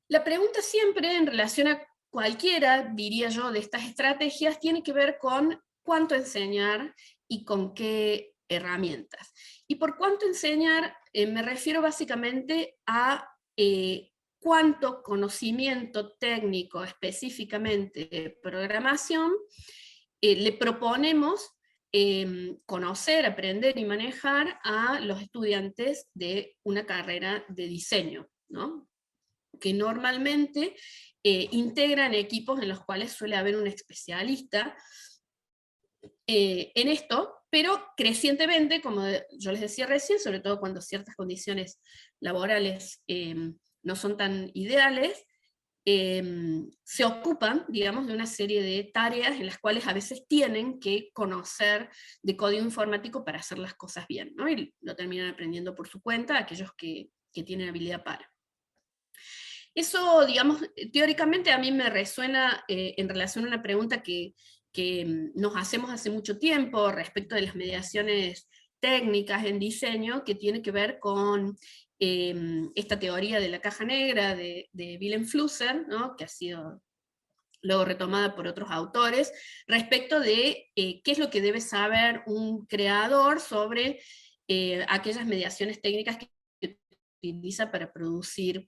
La pregunta siempre en relación a cualquiera, diría yo, de estas estrategias, tiene que ver con cuánto enseñar y con qué herramientas. Y por cuánto enseñar me refiero básicamente a cuánto conocimiento técnico específicamente de programación le proponemos conocer, aprender y manejar a los estudiantes de una carrera de diseño, ¿no? que normalmente integran equipos en los cuales suele haber un especialista en esto, pero crecientemente, como yo les decía recién, sobre todo cuando ciertas condiciones laborales no son tan ideales, se ocupan, digamos, de una serie de tareas en las cuales a veces tienen que conocer de código informático para hacer las cosas bien, ¿no? Y lo terminan aprendiendo por su cuenta aquellos que tienen habilidad para. Eso, digamos, teóricamente a mí me resuena en relación a una pregunta que nos hacemos hace mucho tiempo respecto de las mediaciones técnicas en diseño, que tiene que ver con esta teoría de la caja negra de Willem Flusser, ¿no? Que ha sido luego retomada por otros autores, respecto de qué es lo que debe saber un creador sobre aquellas mediaciones técnicas que utiliza para producir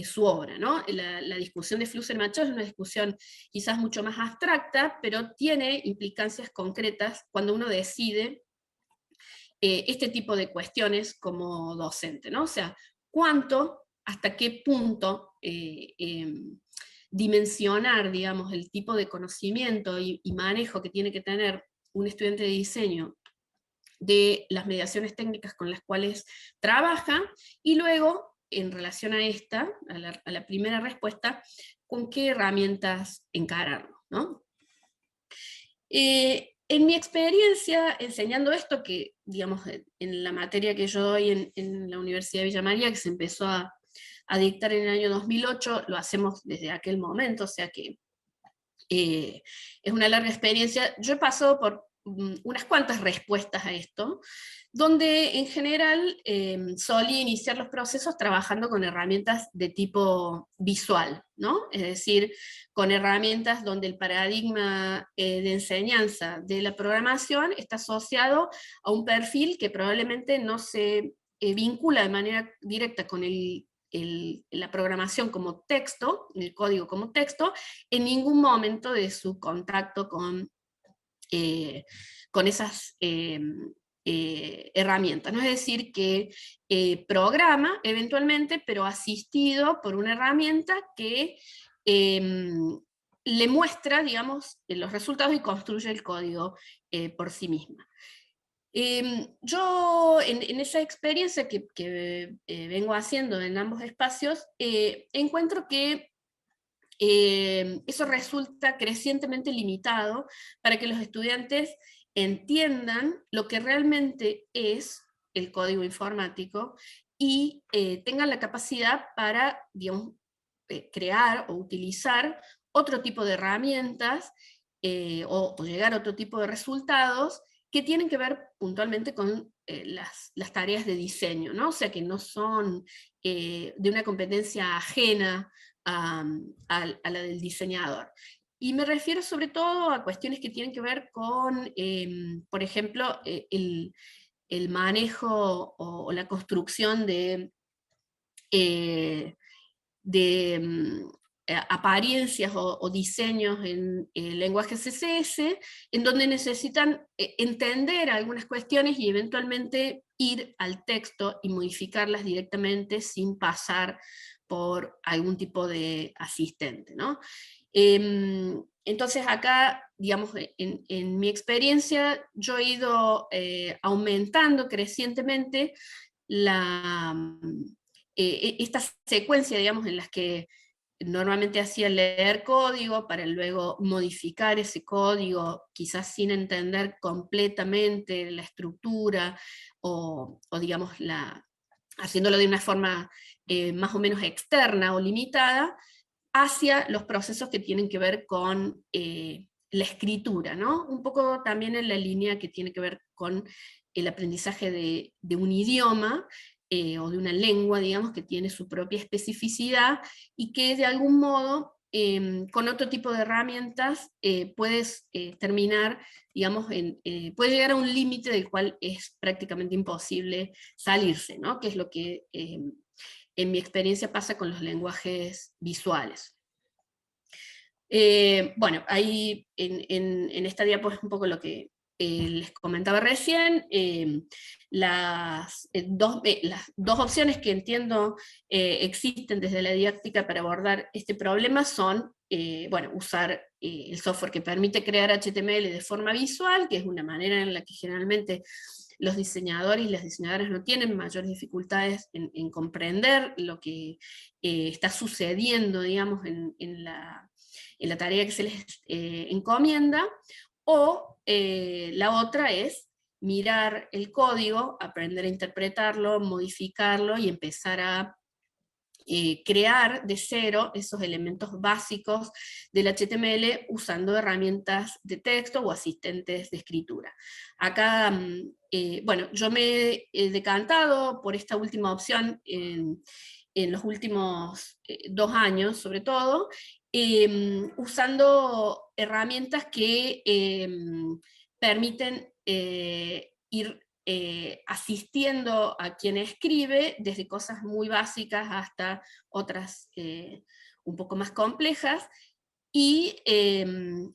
su obra, ¿no? La discusión de Flusser-Machot es una discusión quizás mucho más abstracta, pero tiene implicancias concretas cuando uno decide este tipo de cuestiones como docente, ¿no? O sea, cuánto, hasta qué punto dimensionar, digamos, el tipo de conocimiento y manejo que tiene que tener un estudiante de diseño de las mediaciones técnicas con las cuales trabaja, y luego, en relación a esta, a la primera respuesta, con qué herramientas encararlo, ¿no? En mi experiencia enseñando esto, que digamos en la materia que yo doy en la Universidad de Villa María, que se empezó a dictar en el año 2008, lo hacemos desde aquel momento, o sea que es una larga experiencia. Yo he pasado por unas cuantas respuestas a esto, donde en general solía iniciar los procesos trabajando con herramientas de tipo visual, ¿no? Es decir, con herramientas donde el paradigma de enseñanza de la programación está asociado a un perfil que probablemente no se vincula de manera directa con la programación como texto, el código como texto, en ningún momento de su contacto con esas herramientas, ¿no? Es decir, que programa eventualmente, pero asistido por una herramienta que le muestra, digamos, los resultados y construye el código por sí misma. Yo en esa experiencia que vengo haciendo en ambos espacios, encuentro que eso resulta crecientemente limitado para que los estudiantes entiendan lo que realmente es el código informático y tengan la capacidad para, digamos, crear o utilizar otro tipo de herramientas o llegar a otro tipo de resultados que tienen que ver puntualmente con las tareas de diseño, ¿no? O sea, que no son de una competencia ajena a la del diseñador. Y me refiero sobre todo a cuestiones que tienen que ver con, por ejemplo, el manejo o la construcción de apariencias o diseños en lenguaje CSS, en donde necesitan entender algunas cuestiones y eventualmente ir al texto y modificarlas directamente sin pasar por algún tipo de asistente, ¿no? Entonces acá, digamos, en mi experiencia, yo he ido aumentando crecientemente esta secuencia, digamos, en las que normalmente hacía leer código para luego modificar ese código, quizás sin entender completamente la estructura, o digamos, haciéndolo de una forma más o menos externa o limitada, hacia los procesos que tienen que ver con la escritura, ¿no? Un poco también en la línea que tiene que ver con el aprendizaje de un idioma, o de una lengua, digamos, que tiene su propia especificidad, y que de algún modo, con otro tipo de herramientas, puedes terminar, digamos, puede llegar a un límite del cual es prácticamente imposible salirse, ¿no? Que es lo que en mi experiencia pasa con los lenguajes visuales. Bueno, ahí en esta diapo es un poco lo que les comentaba recién, las dos opciones que entiendo existen desde la didáctica para abordar este problema son, bueno, usar el software que permite crear HTML de forma visual, que es una manera en la que generalmente los diseñadores y las diseñadoras no tienen mayores dificultades en comprender lo que está sucediendo, digamos, en la tarea que se les encomienda, o la otra es mirar el código, aprender a interpretarlo, modificarlo y empezar a crear de cero esos elementos básicos del HTML usando herramientas de texto o asistentes de escritura. Acá, bueno, yo me he decantado por esta última opción en los últimos 2 años, sobre todo, usando herramientas que permiten ir asistiendo a quien escribe, desde cosas muy básicas hasta otras un poco más complejas, y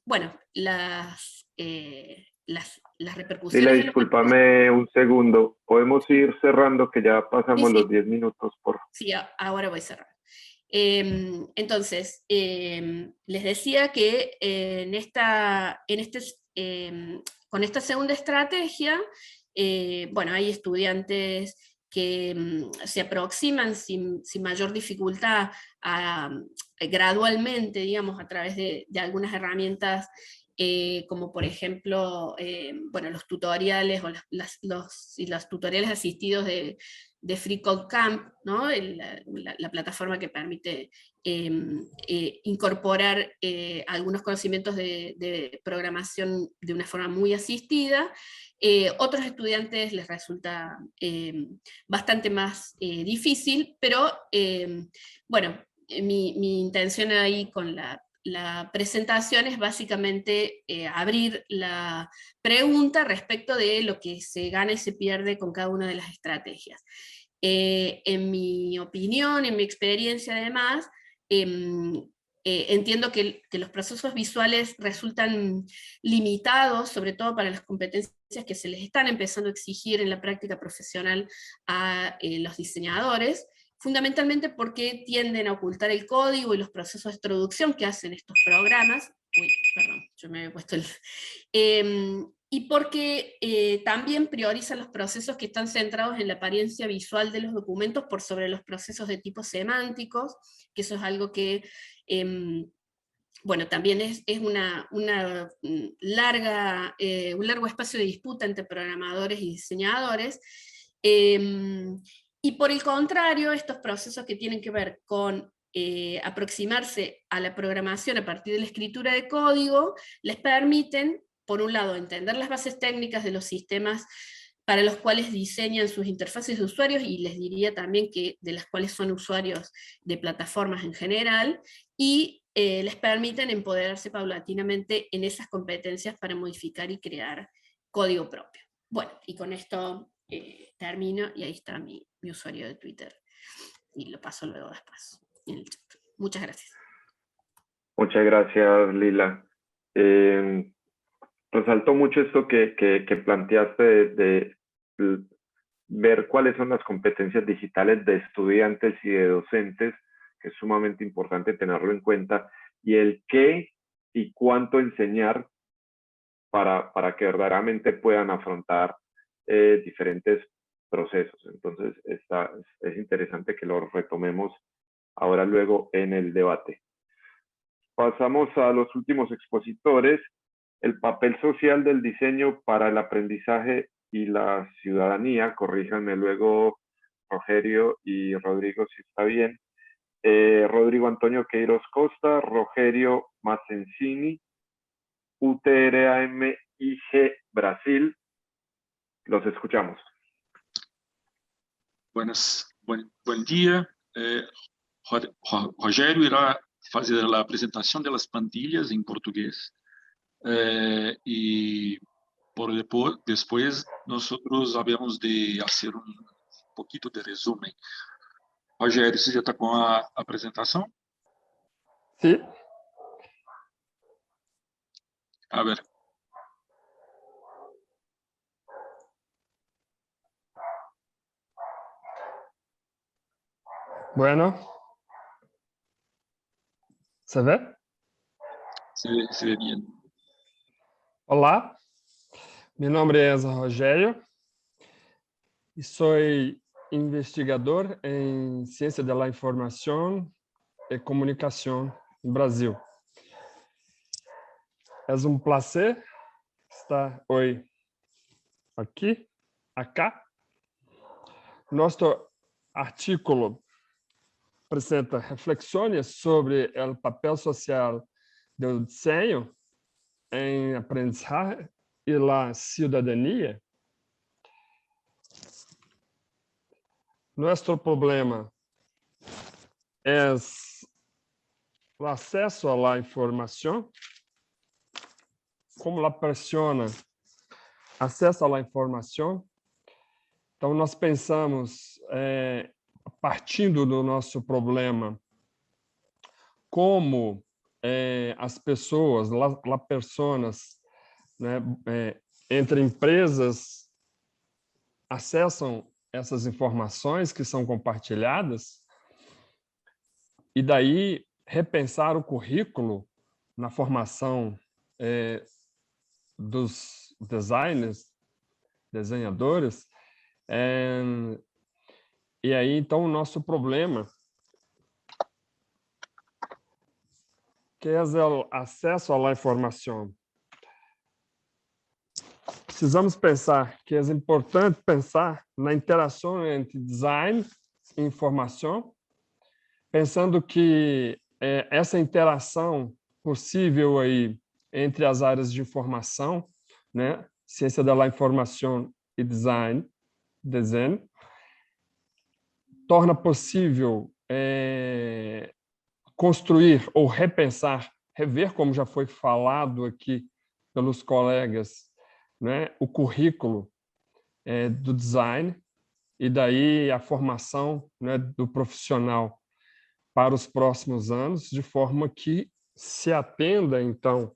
bueno, las repercusiones... Lila, discúlpame un segundo, podemos ir cerrando que ya pasamos Sí, sí. los 10 minutos, por favor. Sí, ahora voy cerrando. Entonces, les decía que con esta segunda estrategia, bueno, hay estudiantes que se aproximan sin mayor dificultad gradualmente, digamos, a través de algunas herramientas, como por ejemplo, bueno, los tutoriales o los tutoriales asistidos de FreeCodeCamp, ¿no? La plataforma que permite incorporar algunos conocimientos de programación de una forma muy asistida. Otros estudiantes les resulta bastante más difícil, pero bueno, mi intención ahí con la presentación es básicamente abrir la pregunta respecto de lo que se gana y se pierde con cada una de las estrategias. En mi opinión, en mi experiencia además, entiendo que los procesos visuales resultan limitados, sobre todo para las competencias que se les están empezando a exigir en la práctica profesional a los diseñadores, fundamentalmente porque tienden a ocultar el código y los procesos de traducción que hacen estos programas. Uy, perdón, yo me había puesto y porque también priorizan los procesos que están centrados en la apariencia visual de los documentos por sobre los procesos de tipo semánticos, que eso es algo que bueno, también es un largo espacio de disputa entre programadores y diseñadores. Y por el contrario, estos procesos que tienen que ver con aproximarse a la programación a partir de la escritura de código, les permiten, por un lado, entender las bases técnicas de los sistemas para los cuales diseñan sus interfaces de usuarios, y les diría también que de las cuales son usuarios de plataformas en general, y les permiten empoderarse paulatinamente en esas competencias para modificar y crear código propio. Bueno, y con esto termino, y ahí está mi usuario de Twitter, y lo paso luego después en el chat. Muchas gracias. Muchas gracias, Lila. Resaltó mucho esto que planteaste de ver cuáles son las competencias digitales de estudiantes y de docentes, que es sumamente importante tenerlo en cuenta, y el qué y cuánto enseñar para que verdaderamente puedan afrontar diferentes procesos. Entonces, es interesante que lo retomemos ahora luego en el debate. Pasamos a los últimos expositores. El papel social del diseño para el aprendizaje y la ciudadanía. Corríjanme luego, Rogerio y Rodrigo, si está bien. Rodrigo Antonio Queiroz Costa, Rogerio Macencini, UTRAMIG Brasil. Los escuchamos. Buen día. Rogério irá fazer a apresentação das plantilhas em português. E depois nós havemos de fazer pouquinho de resumo. Rogério, você já está com a apresentação? Sim. A ver. Bueno, ¿se ve? Se ve bien. Olá, meu nome é Rogério e sou investigador em Ciência da Informação e Comunicação no Brasil. É prazer estar hoje aqui, acá. Nosso artículo apresenta reflexões sobre o papel social do desenho em aprendizagem e a cidadania. Nosso problema é o acesso à informação, como a persona acessa à informação. Então, nós pensamos, partindo do nosso problema, como as pessoas, as pessoas, né, entre empresas, acessam essas informações que são compartilhadas, e daí repensar o currículo na formação dos designers, desenhadores. E aí, então, o nosso problema, que é o acesso à informação. Precisamos pensar que é importante pensar na interação entre design e informação, pensando que essa interação possível aí entre as áreas de informação, né, ciência da informação e design, torna possível construir ou repensar, rever, como já foi falado aqui pelos colegas, né, o currículo do design, e daí a formação, né, do profissional para os próximos anos, de forma que se atenda, então,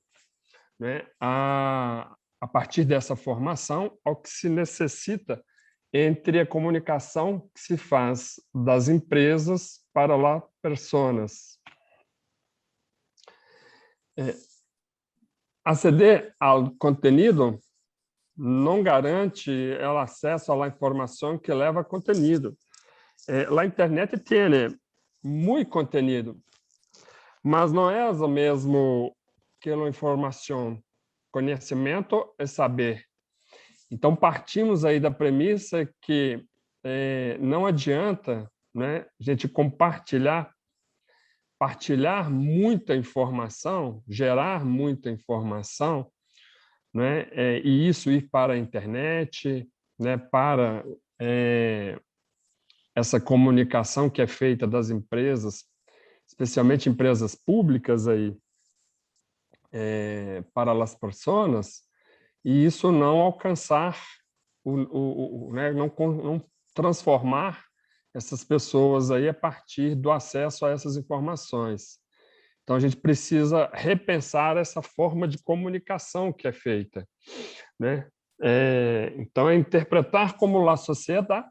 né, a partir dessa formação, ao que se necessita entre a comunicação que se faz das empresas para as pessoas. Aceder ao conteúdo não garante o acesso à informação que leva a conteúdo. A internet tem muito conteúdo, mas não é o mesmo que a informação, conhecimento e saber. Então, partimos aí da premissa que não adianta, né, a gente partilhar muita informação, gerar muita informação, né, e isso ir para a internet, né, para essa comunicação que é feita das empresas, especialmente empresas públicas aí, para as pessoas, e isso não alcançar, né, não transformar essas pessoas aí a partir do acesso a essas informações. Então, a gente precisa repensar essa forma de comunicação que é feita, né? Então, é interpretar como a sociedade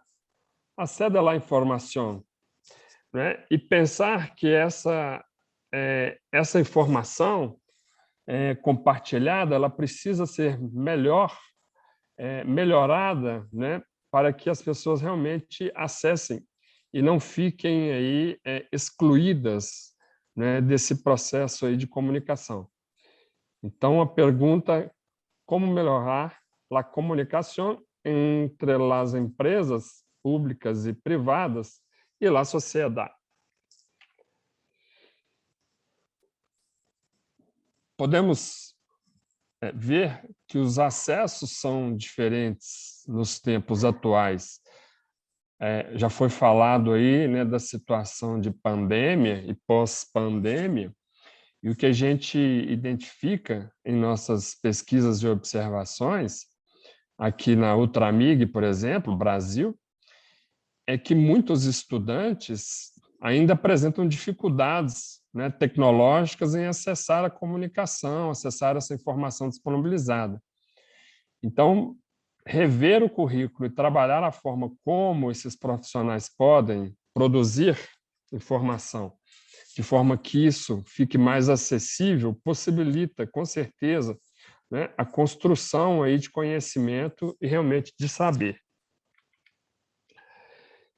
acede à informação, né? E pensar que essa informação compartilhada, ela precisa ser melhorada, né, para que as pessoas realmente acessem e não fiquem aí excluídas, né, desse processo aí de comunicação. Então, a pergunta é como melhorar a comunicação entre as empresas públicas e privadas e a sociedade. Podemos ver que os acessos são diferentes nos tempos atuais. Já foi falado aí, né, da situação de pandemia e pós-pandemia, e o que a gente identifica em nossas pesquisas e observações, aqui na Ultramig, por exemplo, Brasil, é que muitos estudantes ainda apresentam dificuldades, né, tecnológicas em acessar a comunicação, acessar essa informação disponibilizada. Então, rever o currículo e trabalhar a forma como esses profissionais podem produzir informação, de forma que isso fique mais acessível, possibilita, com certeza, né, a construção aí de conhecimento e realmente de saber.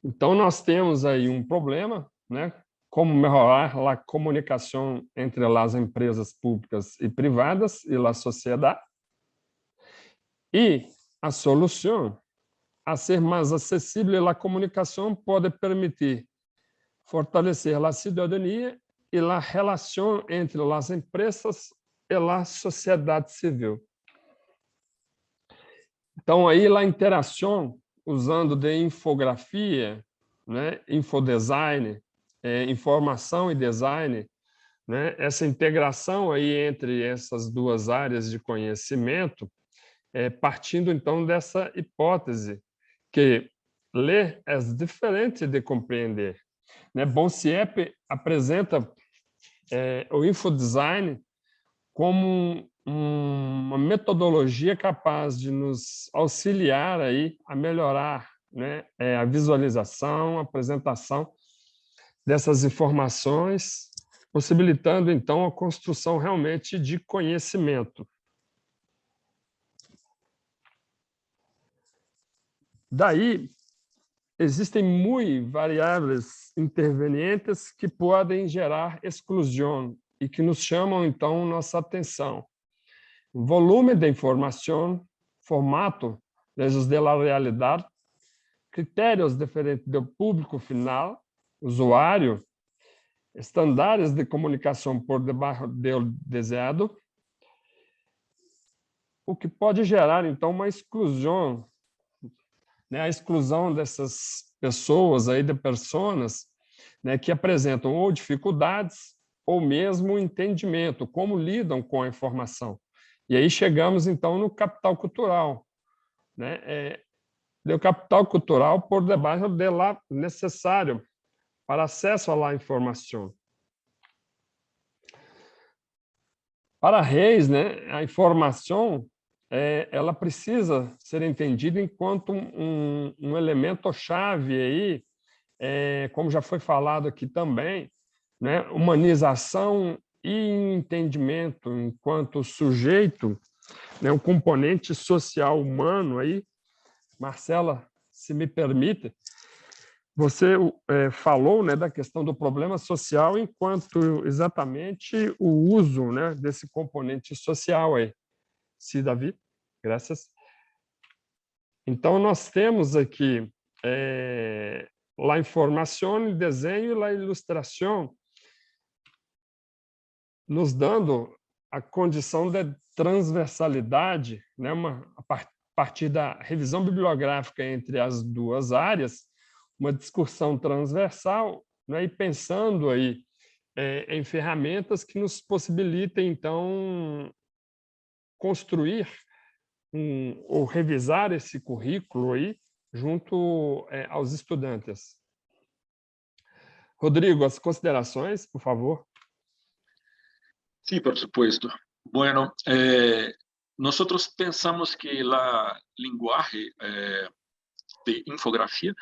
Então, nós temos aí um problema, né, como melhorar a comunicação entre as empresas públicas e privadas e a sociedade, e a solução a ser mais acessível a comunicação pode permitir fortalecer a cidadania e a relação entre as empresas e a sociedade civil. Então, aí a interação, usando de infografia, né, infodesign, informação e design, né, essa integração aí entre essas duas áreas de conhecimento, partindo então dessa hipótese que ler é diferente de compreender. Né? Bonciep apresenta o infodesign como uma metodologia capaz de nos auxiliar aí a melhorar, né, a visualização, a apresentação dessas informações, possibilitando então a construção realmente de conhecimento. Daí, existem muito variáveis intervenientes que podem gerar exclusão e que nos chamam, então, nossa atenção. Volume de informação, formato, desde da realidade, critérios diferentes do público final, usuário, estándares de comunicação por debaixo do desejado, o que pode gerar, então, uma exclusão, né, a exclusão dessas pessoas, aí, de pessoas, né, que apresentam ou dificuldades ou mesmo entendimento, como lidam com a informação. E aí chegamos, então, no capital cultural. Né? O capital cultural por debaixo de lá necessário para acesso à informação. Para Reis, né, a informação ela precisa ser entendida enquanto um elemento-chave aí, como já foi falado aqui também, né, humanização e entendimento enquanto sujeito, né, um componente social humano aí. Marcela, se me permite, você falou, né, da questão do problema social enquanto exatamente o uso, né, desse componente social aí. Sim, Davi? Graças. Então, nós temos aqui a informação, o desenho e a ilustração, nos dando a condição de transversalidade, né, a partir da revisão bibliográfica entre as duas áreas, uma discussão transversal, né, e pensando aí em ferramentas que nos possibilitem, então, construir ou revisar esse currículo aí junto aos estudantes. Rodrigo, as considerações, por favor. Sí, por supuesto. Bueno, nosotros pensamos que la lenguaje de infografía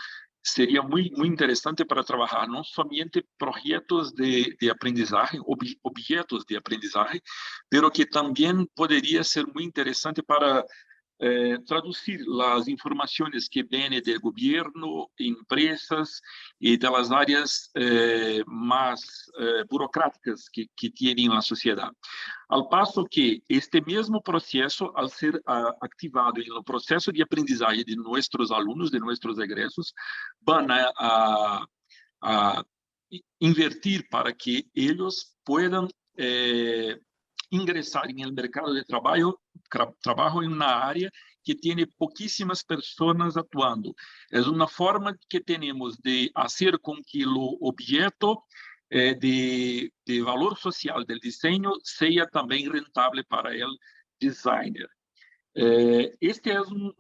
sería muy interesante para trabajar no solamente proyectos de aprendizaje, objetos de aprendizaje, pero que también podría ser muy interesante para traducir las informaciones que vienen del gobierno, empresas y de las áreas más burocráticas que tienen la sociedad. Al paso que este mismo proceso, al ser activado en el proceso de aprendizaje de nuestros alumnos, de nuestros egresos, van a invertir para que ellos puedan ingresar en el mercado de trabajo en una área que tiene poquísimas personas actuando. Es una forma que tenemos de hacer con que el objeto de valor social del diseño sea también rentable para el designer. Este es un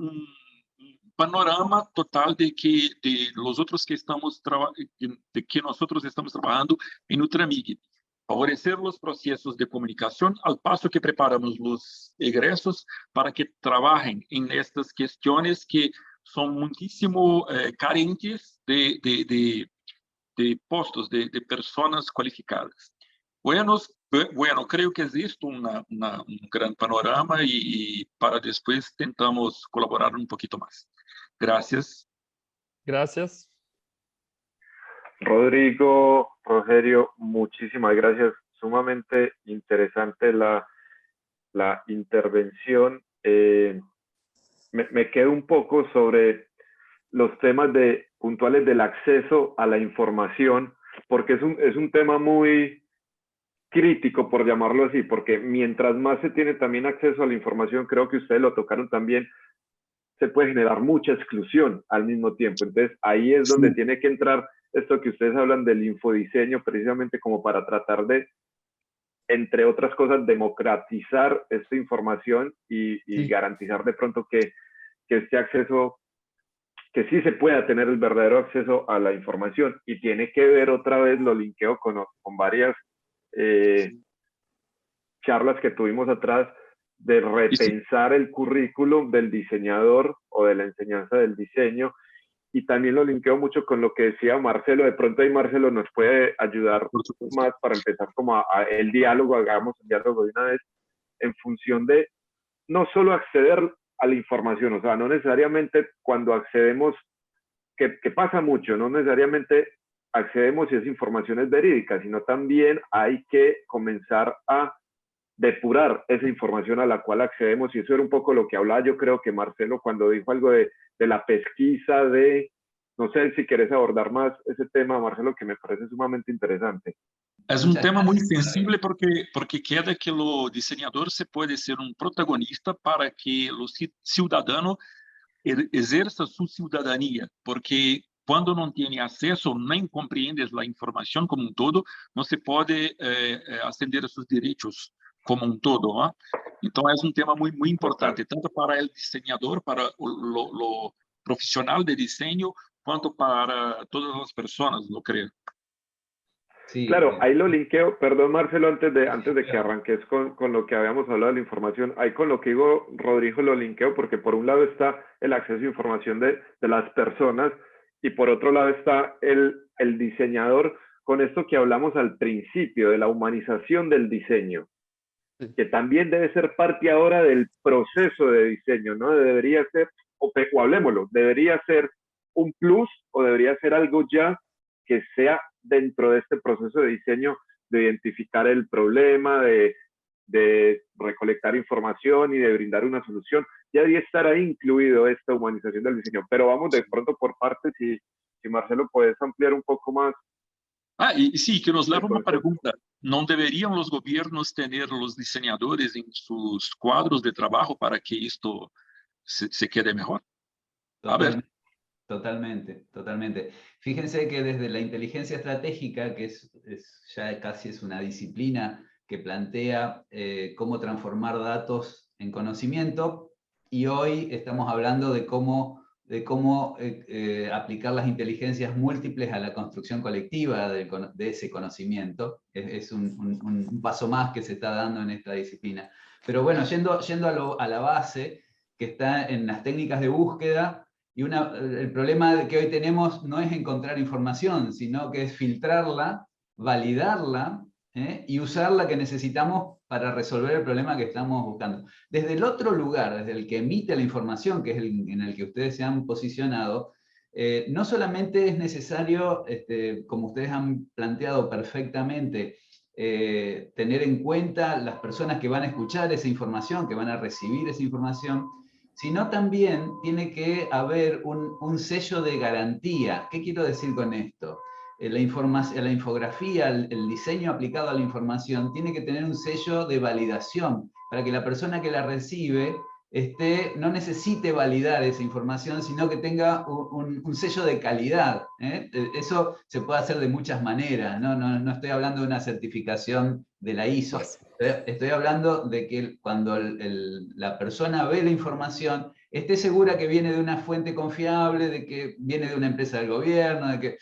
panorama total de los otros que nosotros estamos trabajando en Ultramig. Favorecer los procesos de comunicación al paso que preparamos los egresos para que trabajen en estas cuestiones que son muchísimo carentes de postos, de personas cualificadas. Bueno, creo que es esto un gran panorama y para después tentamos colaborar un poquito más. Gracias. Gracias. Rodrigo, Rogerio, muchísimas gracias. Sumamente interesante la intervención. Me quedo un poco sobre los temas puntuales del acceso a la información, porque es un tema muy crítico, por llamarlo así, porque mientras más se tiene también acceso a la información, creo que ustedes lo tocaron también, se puede generar mucha exclusión al mismo tiempo. Entonces, ahí es donde tiene que entrar esto que ustedes hablan del infodiseño, precisamente como para tratar de, entre otras cosas, democratizar esta información y garantizar de pronto que este acceso, que sí se pueda tener el verdadero acceso a la información. Y tiene que ver otra vez, lo linkeo con varias charlas que tuvimos atrás, de repensar el currículum del diseñador o de la enseñanza del diseño, y también lo linkeo mucho con lo que decía Marcelo. De pronto ahí Marcelo nos puede ayudar más para empezar como el diálogo, hagamos el diálogo de una vez, en función de no solo acceder a la información, o sea, no necesariamente cuando accedemos, que pasa mucho, no necesariamente accedemos y esa información es verídica, sino también hay que comenzar a depurar esa información a la cual accedemos, y eso era un poco lo que hablaba, yo creo que Marcelo, cuando dijo algo de la pesquisa, no sé si querés abordar más ese tema, Marcelo, que me parece sumamente interesante. Es un tema muy sensible porque queda que el diseñador se puede ser un protagonista para que el ciudadano ejerza su ciudadanía, porque cuando no tiene acceso, nem compreendes la información como un todo, no se puede ascender a sus derechos como un todo, ¿no? Entonces es un tema muy, muy importante, tanto para el diseñador, para lo profesional de diseño, cuanto para todas las personas, lo creo. Sí, claro, ahí lo linkeo, perdón Marcelo, antes de que arranques con lo que habíamos hablado de la información, ahí con lo que digo Rodrigo lo linkeo, porque por un lado está el acceso a información de las personas, y por otro lado está el diseñador, con esto que hablamos al principio, de la humanización del diseño, que también debe ser parte ahora del proceso de diseño, ¿no? Debería ser, o hablemoslo, debería ser un plus o debería ser algo ya que sea dentro de este proceso de diseño, de identificar el problema, de recolectar información y de brindar una solución. Ya debería estar ahí incluido esta humanización del diseño, pero vamos de pronto por partes, si Marcelo puedes ampliar un poco más. Y sí, que nos leva a uma pergunta. ¿No deberían los gobiernos tener los diseñadores en sus cuadros de trabajo para que esto se quede mejor? A ver. Totalmente. Fíjense que desde la inteligencia estratégica, que ya casi es una disciplina que plantea cómo transformar datos en conocimiento, y hoy estamos hablando de cómo aplicar las inteligencias múltiples a la construcción colectiva de ese conocimiento. Es un paso más que se está dando en esta disciplina. Pero bueno, yendo a la base, que está en las técnicas de búsqueda, y el problema que hoy tenemos no es encontrar información, sino que es filtrarla, validarla, y usar la que necesitamos para resolver el problema que estamos buscando. Desde el otro lugar, desde el que emite la información, que es en el que ustedes se han posicionado, no solamente es necesario, como ustedes han planteado perfectamente, tener en cuenta las personas que van a escuchar esa información, que van a recibir esa información, sino también tiene que haber un sello de garantía. ¿Qué quiero decir con esto? La infografía, el diseño aplicado a la información, tiene que tener un sello de validación para que la persona que la recibe no necesite validar esa información, sino que tenga un sello de calidad. Eso se puede hacer de muchas maneras, no estoy hablando de una certificación de la ISO. Estoy hablando de que cuando la persona ve la información, esté segura que viene de una fuente confiable, de que viene de una empresa del gobierno, de que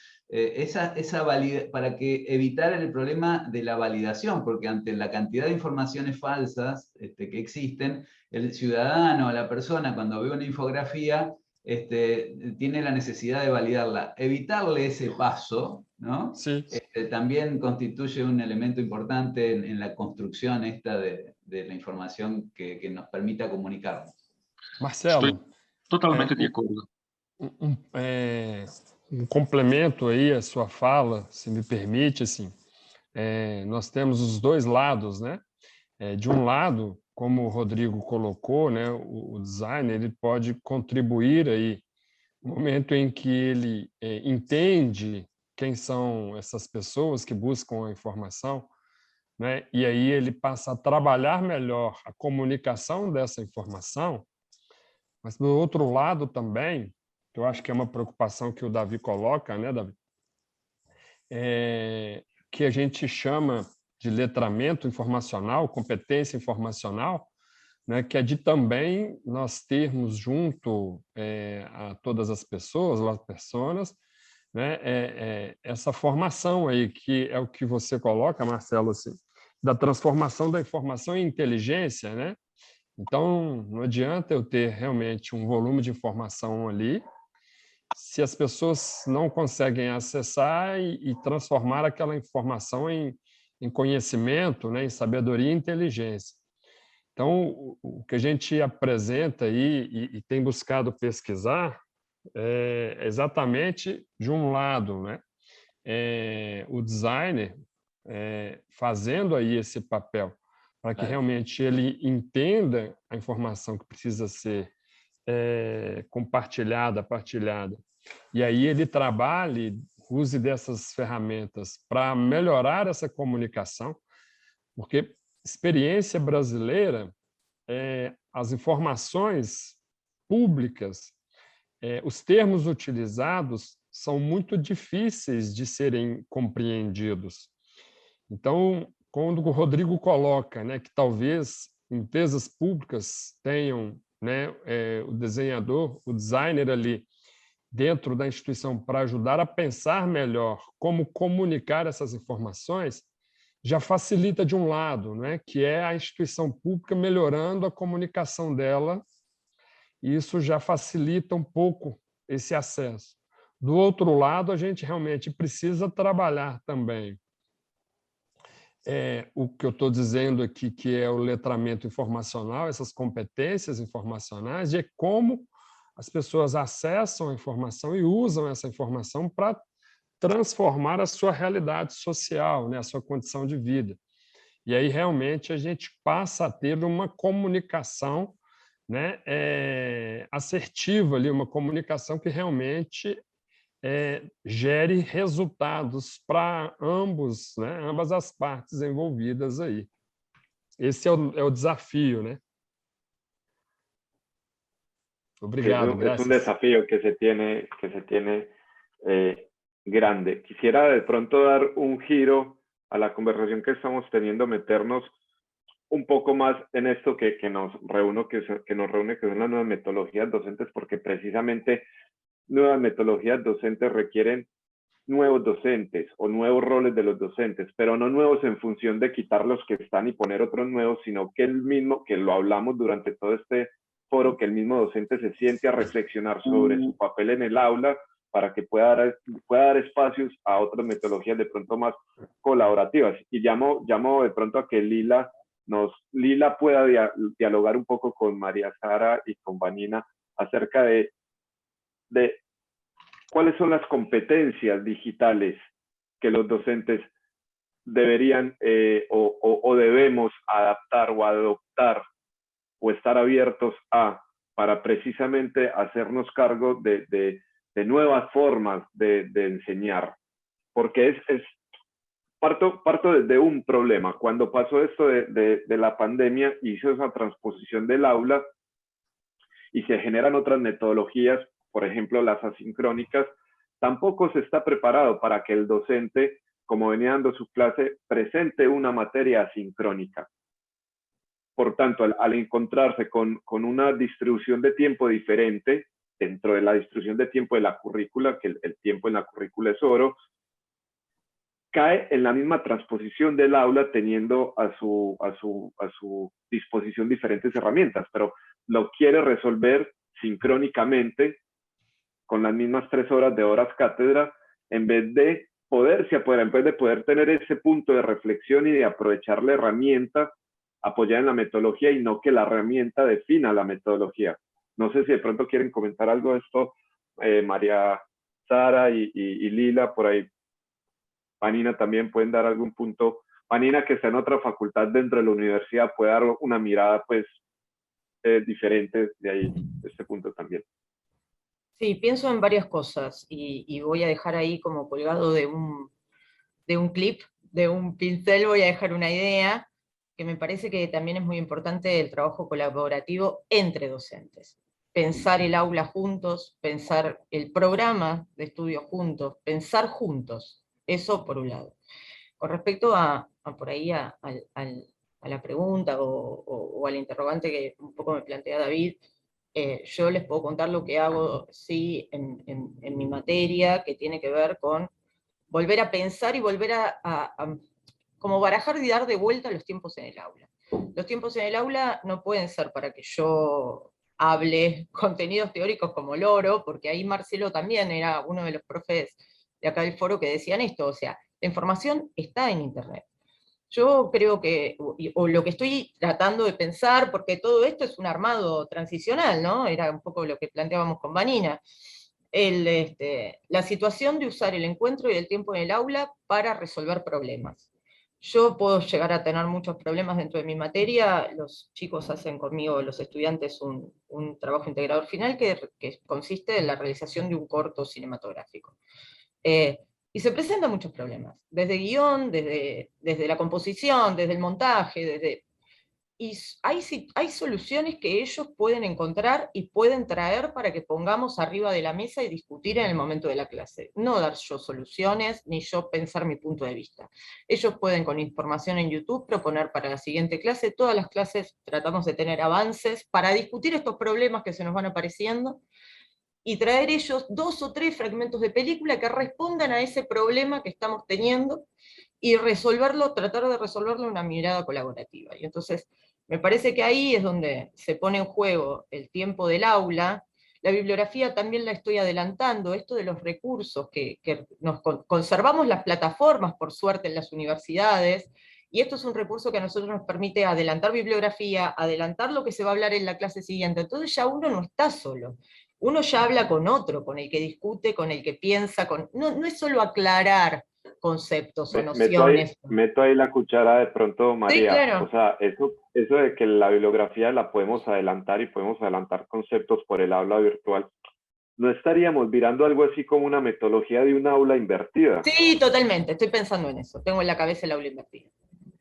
para que evitar el problema de la validación, porque ante la cantidad de informaciones falsas que existen, el ciudadano, la persona, cuando ve una infografía, tiene la necesidad de validarla. Evitarle ese paso, ¿no? Sí. También constituye un elemento importante en la construcción esta de la información que nos permita comunicarnos. Marcelo, Estoy totalmente de acordo. Complemento aí a sua fala, se me permite, assim, nós temos os dois lados, né? De um lado, como o Rodrigo colocou, né, o designer ele pode contribuir aí no momento em que ele entende quem são essas pessoas que buscam a informação, né? E aí ele passa a trabalhar melhor a comunicação dessa informação. Mas, do outro lado também, que eu acho que é uma preocupação que o Davi coloca, né, Davi? Que a gente chama de letramento informacional, competência informacional, né, que é de também nós termos junto a todas as pessoas, as pessoas, né, essa formação aí, que é o que você coloca, Marcelo, assim, da transformação da informação em inteligência, né? Então, não adianta eu ter realmente um volume de informação ali, se as pessoas não conseguem acessar e transformar aquela informação em conhecimento, né, em sabedoria e inteligência. Então, o que a gente apresenta aí e tem buscado pesquisar é exatamente, de um lado, né, o designer fazendo aí esse papel, para que realmente ele entenda a informação que precisa ser compartilhada, partilhada. E aí ele trabalhe, use dessas ferramentas para melhorar essa comunicação, porque experiência brasileira, as informações públicas, os termos utilizados são muito difíceis de serem compreendidos. Então, quando o Rodrigo coloca, né, que talvez empresas públicas tenham, né, o desenhador, o designer ali dentro da instituição para ajudar a pensar melhor como comunicar essas informações, já facilita de um lado, né, que é a instituição pública melhorando a comunicação dela, e isso já facilita um pouco esse acesso. Do outro lado, a gente realmente precisa trabalhar também o que eu estou dizendo aqui, que é o letramento informacional, essas competências informacionais, de como as pessoas acessam a informação e usam essa informação para transformar a sua realidade social, né, a sua condição de vida. E aí, realmente, a gente passa a ter uma comunicação, né, assertiva, ali, uma comunicação que realmente gere resultados para ambos, né, ambas as partes envolvidas aí. Esse é o desafio, né? Obrigado, es un desafío que se tiene grande. Quisiera de pronto dar un giro a la conversación que estamos teniendo, meternos un poco más en esto que nos reúne, que son las nuevas metodologías docentes, porque precisamente nuevas metodologías docentes requieren nuevos docentes o nuevos roles de los docentes, pero no nuevos en función de quitar los que están y poner otros nuevos, sino que el mismo, que lo hablamos durante todo este foro, que el mismo docente se siente a reflexionar sobre su papel en el aula para que pueda dar espacios a otras metodologías de pronto más colaborativas. Y llamo de pronto a que Lila pueda dialogar un poco con María Sara y con Vanina acerca de cuáles son las competencias digitales que los docentes deberían o debemos adaptar o adoptar o estar abiertos a, para precisamente hacernos cargo de nuevas formas de enseñar. Porque parto desde un problema. Cuando pasó esto de la pandemia, hizo esa transposición del aula y se generan otras metodologías, por ejemplo, las asincrónicas, tampoco se está preparado para que el docente, como venía dando su clase, presente una materia asincrónica. Por tanto, al encontrarse con una distribución de tiempo diferente, dentro de la distribución de tiempo de la currícula, que el tiempo en la currícula es oro, cae en la misma transposición del aula teniendo a su disposición diferentes herramientas, pero lo quiere resolver sincrónicamente con las mismas 3 horas de horas cátedra, en vez de poderse apoderar, en vez de poder tener ese punto de reflexión y de aprovechar la herramienta apoyada en la metodología y no que la herramienta defina la metodología. No sé si de pronto quieren comentar algo de esto, María Sara y Lila, por ahí. Vanina también pueden dar algún punto. Vanina, que está en otra facultad dentro de la universidad, puede dar una mirada pues diferente de ahí, de este punto también. Sí, pienso en varias cosas y voy a dejar ahí como colgado de un clip, de un pincel, voy a dejar una idea que me parece que también es muy importante el trabajo colaborativo entre docentes. Pensar el aula juntos, pensar el programa de estudio juntos, pensar juntos, eso por un lado. Con respecto por ahí a la pregunta o al interrogante que un poco me plantea David, yo les puedo contar lo que hago, sí, en mi materia, que tiene que ver con volver a pensar y volver a como barajar y dar de vuelta los tiempos en el aula. Los tiempos en el aula no pueden ser para que yo hable contenidos teóricos como loro, porque ahí Marcelo también era uno de los profes de acá del foro que decían esto, o sea, la información está en Internet. Yo creo que, o lo que estoy tratando de pensar, porque todo esto es un armado transicional, ¿no? Era un poco lo que planteábamos con Vanina. La situación de usar el encuentro y el tiempo en el aula para resolver problemas. Yo puedo llegar a tener muchos problemas dentro de mi materia, los chicos hacen conmigo, los estudiantes, un trabajo integrador final que consiste en la realización de un corto cinematográfico. Y se presentan muchos problemas, desde guión, desde la composición, desde el montaje, y hay soluciones que ellos pueden encontrar y pueden traer para que pongamos arriba de la mesa y discutir en el momento de la clase. No dar yo soluciones, ni yo pensar mi punto de vista. Ellos pueden, con información en YouTube, proponer para la siguiente clase. Todas las clases tratamos de tener avances para discutir estos problemas que se nos van apareciendo, y traer ellos 2 o 3 fragmentos de película que respondan a ese problema que estamos teniendo, y resolverlo, tratar de resolverlo en una mirada colaborativa. Y entonces, me parece que ahí es donde se pone en juego el tiempo del aula. La bibliografía también la estoy adelantando, esto de los recursos, que nos conservamos las plataformas, por suerte, en las universidades, y esto es un recurso que a nosotros nos permite adelantar bibliografía, adelantar lo que se va a hablar en la clase siguiente. Entonces ya uno no está solo. Uno ya habla con otro, con el que discute, con el que piensa, no es solo aclarar conceptos o nociones. Meto ahí la cuchara de pronto, María. Sí, claro. O sea, eso de que la bibliografía la podemos adelantar y podemos adelantar conceptos por el aula virtual, ¿no estaríamos mirando algo así como una metodología de un aula invertida? Sí, totalmente, estoy pensando en eso. Tengo en la cabeza el aula invertida.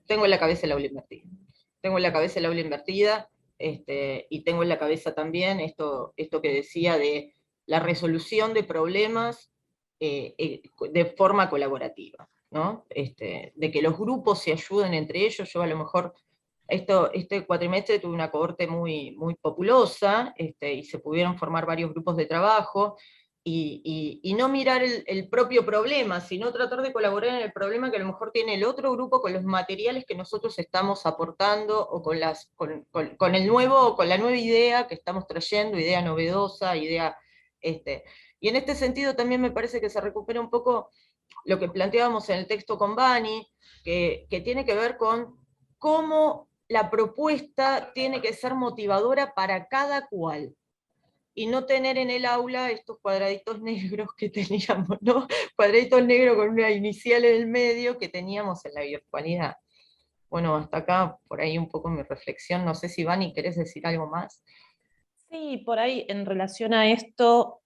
Tengo en la cabeza el aula invertida, y tengo en la cabeza también esto que decía de la resolución de problemas de forma colaborativa, ¿no? De que los grupos se ayuden entre ellos. Yo a lo mejor, este cuatrimestre tuve una cohorte muy, muy populosa, y se pudieron formar varios grupos de trabajo, y no mirar el propio problema, sino tratar de colaborar en el problema que a lo mejor tiene el otro grupo con los materiales que nosotros estamos aportando, o con la nueva idea que estamos trayendo, idea novedosa, idea... Y en este sentido también me parece que se recupera un poco lo que planteábamos en el texto con Vani, que tiene que ver con cómo la propuesta tiene que ser motivadora para cada cual, y no tener en el aula estos cuadraditos negros que teníamos, ¿no? Cuadraditos negros con una inicial en el medio que teníamos en la virtualidad. Bueno, hasta acá, por ahí un poco mi reflexión. No sé si Vani, ¿querés decir algo más? Sí, por ahí en relación a esto,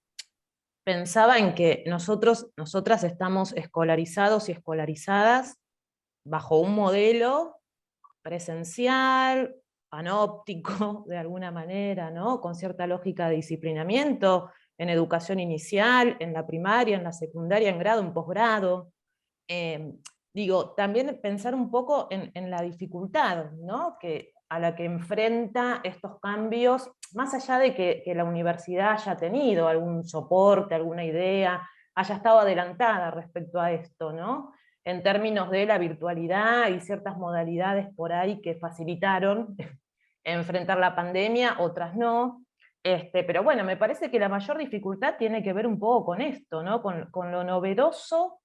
pensaba en que nosotras estamos escolarizados y escolarizadas bajo un modelo presencial, panóptico, de alguna manera, ¿no? Con cierta lógica de disciplinamiento en educación inicial, en la primaria, en la secundaria, en grado, en posgrado. También pensar un poco en la dificultad, ¿no? A la que enfrenta estos cambios, más allá de que la universidad haya tenido algún soporte, alguna idea, haya estado adelantada respecto a esto, ¿no? En términos de la virtualidad y ciertas modalidades por ahí que facilitaron enfrentar la pandemia, otras no. Pero bueno, me parece que la mayor dificultad tiene que ver un poco con esto, ¿no? Con lo novedoso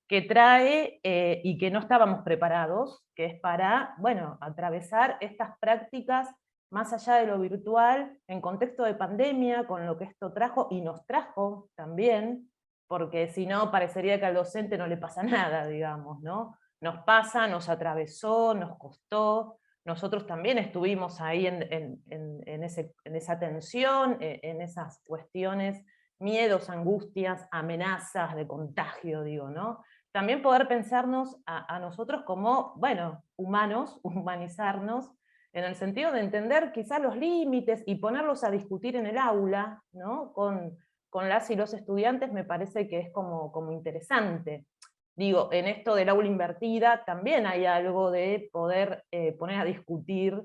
que trae y que no estábamos preparados, que es para, bueno, atravesar estas prácticas más allá de lo virtual, en contexto de pandemia, con lo que esto trajo y nos trajo también, porque si no parecería que al docente no le pasa nada, digamos, ¿no? Nos pasa, nos atravesó, nos costó, nosotros también estuvimos ahí en esa tensión, en esas cuestiones, miedos, angustias, amenazas de contagio, digo, ¿no? También poder pensarnos a nosotros como, bueno, humanos, humanizarnos, en el sentido de entender quizás los límites y ponerlos a discutir en el aula, ¿no? Con las y los estudiantes, me parece que es como interesante. Digo, en esto del aula invertida también hay algo de poder poner a discutir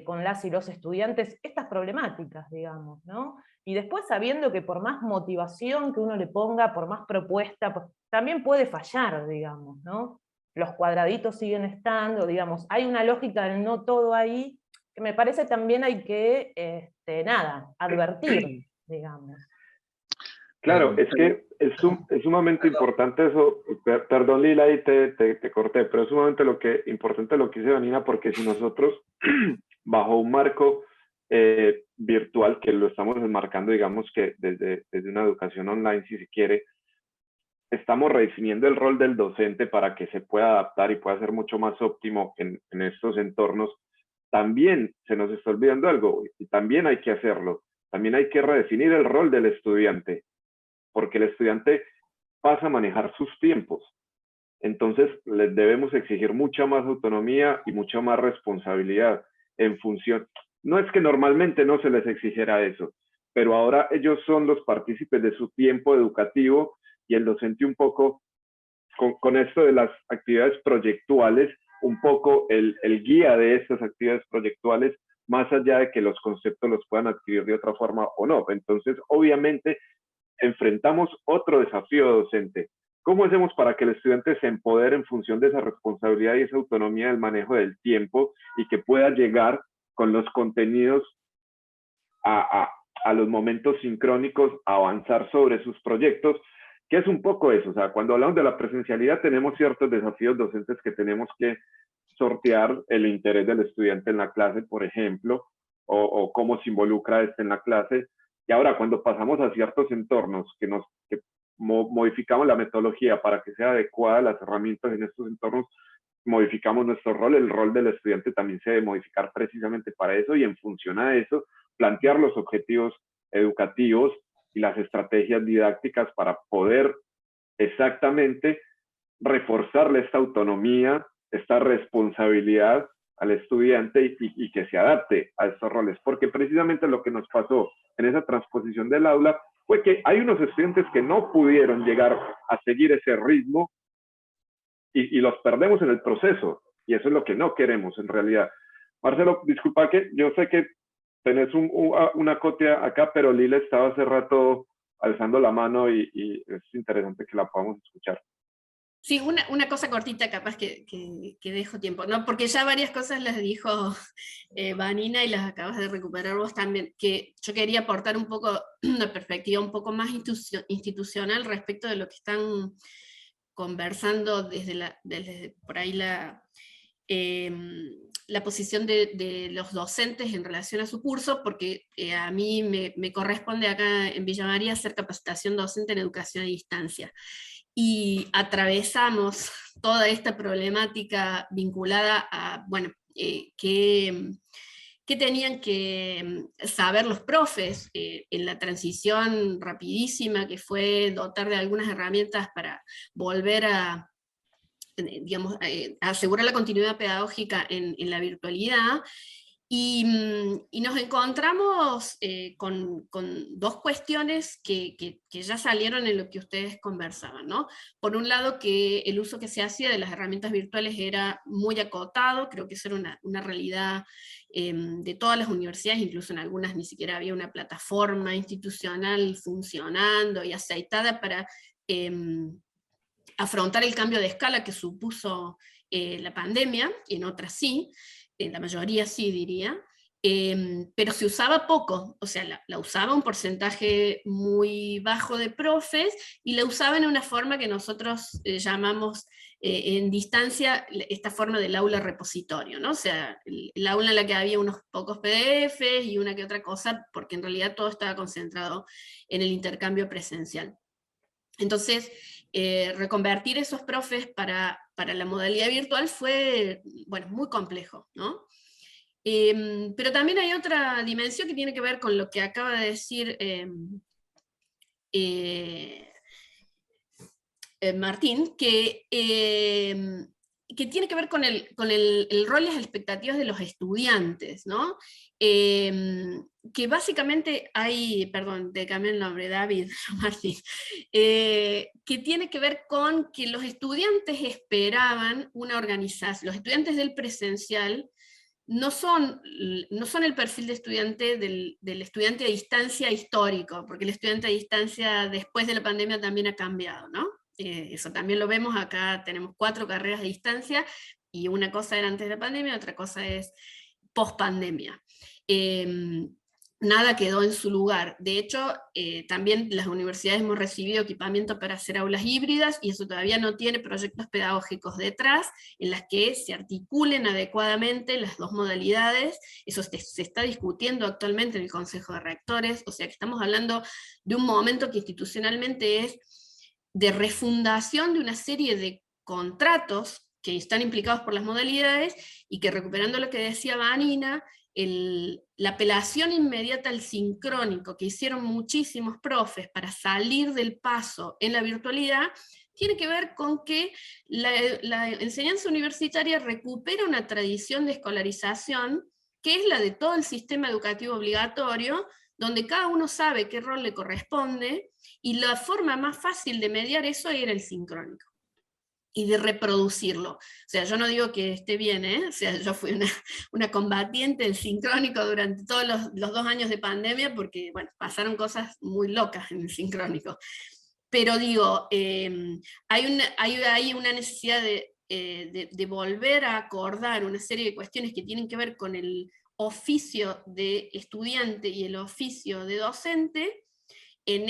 con las y los estudiantes estas problemáticas, digamos, ¿no? Y después sabiendo que por más motivación que uno le ponga, por más propuesta, pues, también puede fallar, digamos, ¿no? Los cuadraditos siguen estando, digamos, hay una lógica del no todo ahí, que me parece también hay que, advertir, digamos. Claro, es que es sumamente importante eso, perdón Lila, ahí te corté, pero es sumamente importante lo que dice Vanina, porque si nosotros, bajo un marco virtual, que lo estamos enmarcando, digamos que desde una educación online, si se quiere, estamos redefiniendo el rol del docente para que se pueda adaptar y pueda ser mucho más óptimo en estos entornos, también se nos está olvidando algo, y también hay que hacerlo, también hay que redefinir el rol del estudiante, porque el estudiante pasa a manejar sus tiempos. Entonces, les debemos exigir mucha más autonomía y mucha más responsabilidad en función. No es que normalmente no se les exigiera eso, pero ahora ellos son los partícipes de su tiempo educativo y el docente un poco, con esto de las actividades proyectuales, un poco el guía de estas actividades proyectuales, más allá de que los conceptos los puedan adquirir de otra forma o no. Entonces, obviamente, enfrentamos otro desafío docente. ¿Cómo hacemos para que el estudiante se empodere en función de esa responsabilidad y esa autonomía del manejo del tiempo y que pueda llegar con los contenidos a los momentos sincrónicos, a avanzar sobre sus proyectos? Que es un poco eso, o sea, cuando hablamos de la presencialidad tenemos ciertos desafíos docentes que tenemos que sortear, el interés del estudiante en la clase, por ejemplo, o cómo se involucra este en la clase. Y ahora, cuando pasamos a ciertos entornos que modificamos la metodología para que sea adecuada a las herramientas en estos entornos, modificamos nuestro rol, el rol del estudiante también se debe modificar precisamente para eso, y en función a eso, plantear los objetivos educativos y las estrategias didácticas para poder exactamente reforzarle esta autonomía, esta responsabilidad al estudiante y que se adapte a estos roles, porque precisamente lo que nos pasó en esa transposición del aula fue que hay unos estudiantes que no pudieron llegar a seguir ese ritmo y los perdemos en el proceso, y eso es lo que no queremos en realidad. Marcelo, disculpa que yo sé que tenés una copia acá, pero Lila estaba hace rato alzando la mano y es interesante que la podamos escuchar. Sí, una cosa cortita, capaz que dejo tiempo, ¿no? Porque ya varias cosas las dijo Vanina y las acabas de recuperar vos también, que yo quería aportar un poco una perspectiva un poco más institucional respecto de lo que están conversando desde por ahí la posición de los docentes en relación a su curso, porque a mí me corresponde acá en Villa María hacer capacitación docente en educación a distancia. Y atravesamos toda esta problemática vinculada a, bueno, qué tenían que saber los profes en la transición rapidísima que fue dotar de algunas herramientas para volver a, digamos, a asegurar la continuidad pedagógica en la virtualidad. Y nos encontramos con dos cuestiones que ya salieron en lo que ustedes conversaban, ¿no? Por un lado, que el uso que se hacía de las herramientas virtuales era muy acotado, creo que eso era una realidad de todas las universidades, incluso en algunas ni siquiera había una plataforma institucional funcionando y aceitada para afrontar el cambio de escala que supuso la pandemia, y en otras sí. En la mayoría sí, diría, pero se usaba poco, o sea, la usaba un porcentaje muy bajo de profes y la usaba en una forma que nosotros llamamos en distancia esta forma del aula repositorio, ¿no? O sea, el aula en la que había unos pocos PDFs y una que otra cosa, porque en realidad todo estaba concentrado en el intercambio presencial. Entonces, reconvertir esos profes para la modalidad virtual fue, bueno, muy complejo, ¿no? Pero también hay otra dimensión que tiene que ver con lo que acaba de decir Martín, que tiene que ver con el rol y las expectativas de los estudiantes, ¿no? Que básicamente hay, perdón, te cambié el nombre, David, Martín, que tiene que ver con que los estudiantes esperaban una organización, los estudiantes del presencial no son el perfil de estudiante del estudiante a distancia histórico, porque el estudiante a distancia después de la pandemia también ha cambiado, ¿no? Eso también lo vemos acá, tenemos 4 carreras de distancia, y una cosa era antes de la pandemia, otra cosa es post pandemia. Nada quedó en su lugar. De hecho, también las universidades hemos recibido equipamiento para hacer aulas híbridas, y eso todavía no tiene proyectos pedagógicos detrás, en las que se articulen adecuadamente las dos modalidades. Eso se está discutiendo actualmente en el Consejo de Rectores, o sea que estamos hablando de un momento que institucionalmente es de refundación de una serie de contratos que están implicados por las modalidades, y que, recuperando lo que decía Vanina, la apelación inmediata al sincrónico que hicieron muchísimos profes para salir del paso en la virtualidad, tiene que ver con que la enseñanza universitaria recupera una tradición de escolarización que es la de todo el sistema educativo obligatorio, donde cada uno sabe qué rol le corresponde, y la forma más fácil de mediar eso era el sincrónico y de reproducirlo. O sea, yo no digo que esté bien, ¿eh? O sea, yo fui una combatiente del sincrónico durante todos los 2 años de pandemia, porque, bueno, pasaron cosas muy locas en el sincrónico. Pero digo, hay una necesidad de volver a acordar una serie de cuestiones que tienen que ver con el oficio de estudiante y el oficio de docente en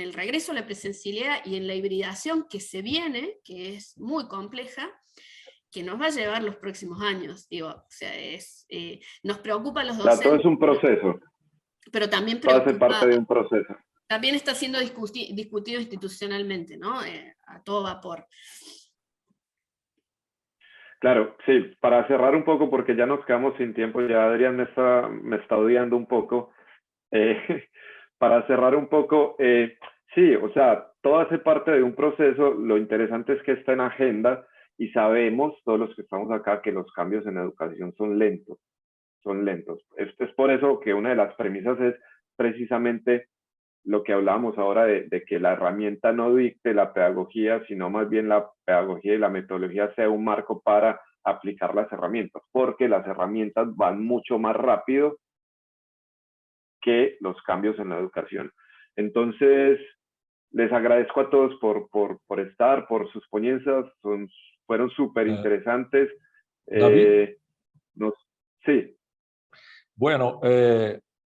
el regreso a la presencialidad y en la hibridación que se viene, que es muy compleja, que nos va a llevar los próximos años. Digo, o sea, nos preocupa a los docentes. Todo es un proceso. Pero también todo hace parte de un proceso. También está siendo discutido institucionalmente, ¿no? A todo vapor. Claro, sí, para cerrar un poco, porque ya nos quedamos sin tiempo, ya Adrián me está odiando un poco. Para cerrar un poco, sí, o sea, todo hace parte de un proceso. Lo interesante es que está en agenda, y sabemos, todos los que estamos acá, que los cambios en educación son lentos, son lentos. Esto es por eso que una de las premisas es precisamente lo que hablábamos ahora de que la herramienta no dicte la pedagogía, sino más bien la pedagogía y la metodología sea un marco para aplicar las herramientas, porque las herramientas van mucho más rápido que los cambios en la educación. Entonces, les agradezco a todos por estar, por sus ponencias, fueron súper interesantes. David, sí. Bueno,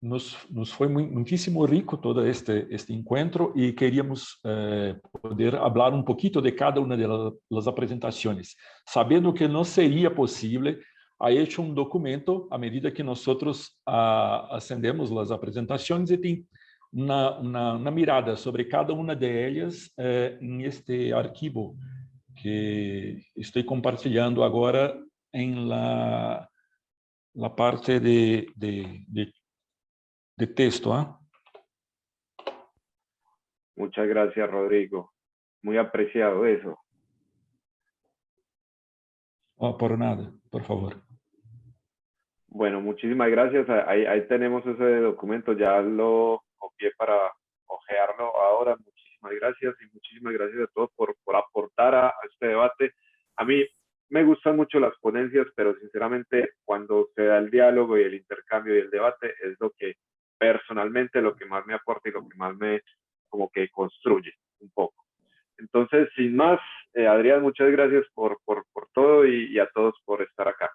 nos fue muchísimo rico todo este encuentro, y queríamos poder hablar un poquito de cada una de las presentaciones, sabiendo que no sería posible. Ha hecho un documento a medida que nosotros ascendemos las presentaciones, y tiene una mirada sobre cada una de ellas en este arquivo que estoy compartilhando agora en la parte de texto. Muchas gracias, Rodrigo. Muy apreciado eso. Oh, por nada, por favor. Bueno, muchísimas gracias. Ahí tenemos ese documento, ya lo copié para ojearlo ahora. Muchísimas gracias, y muchísimas gracias a todos por aportar a este debate. A mí me gustan mucho las ponencias, pero sinceramente cuando se da el diálogo y el intercambio y el debate es lo que personalmente, lo que más me aporta y lo que más me como que construye un poco. Entonces, sin más, Adrián, muchas gracias por todo, y a todos por estar acá.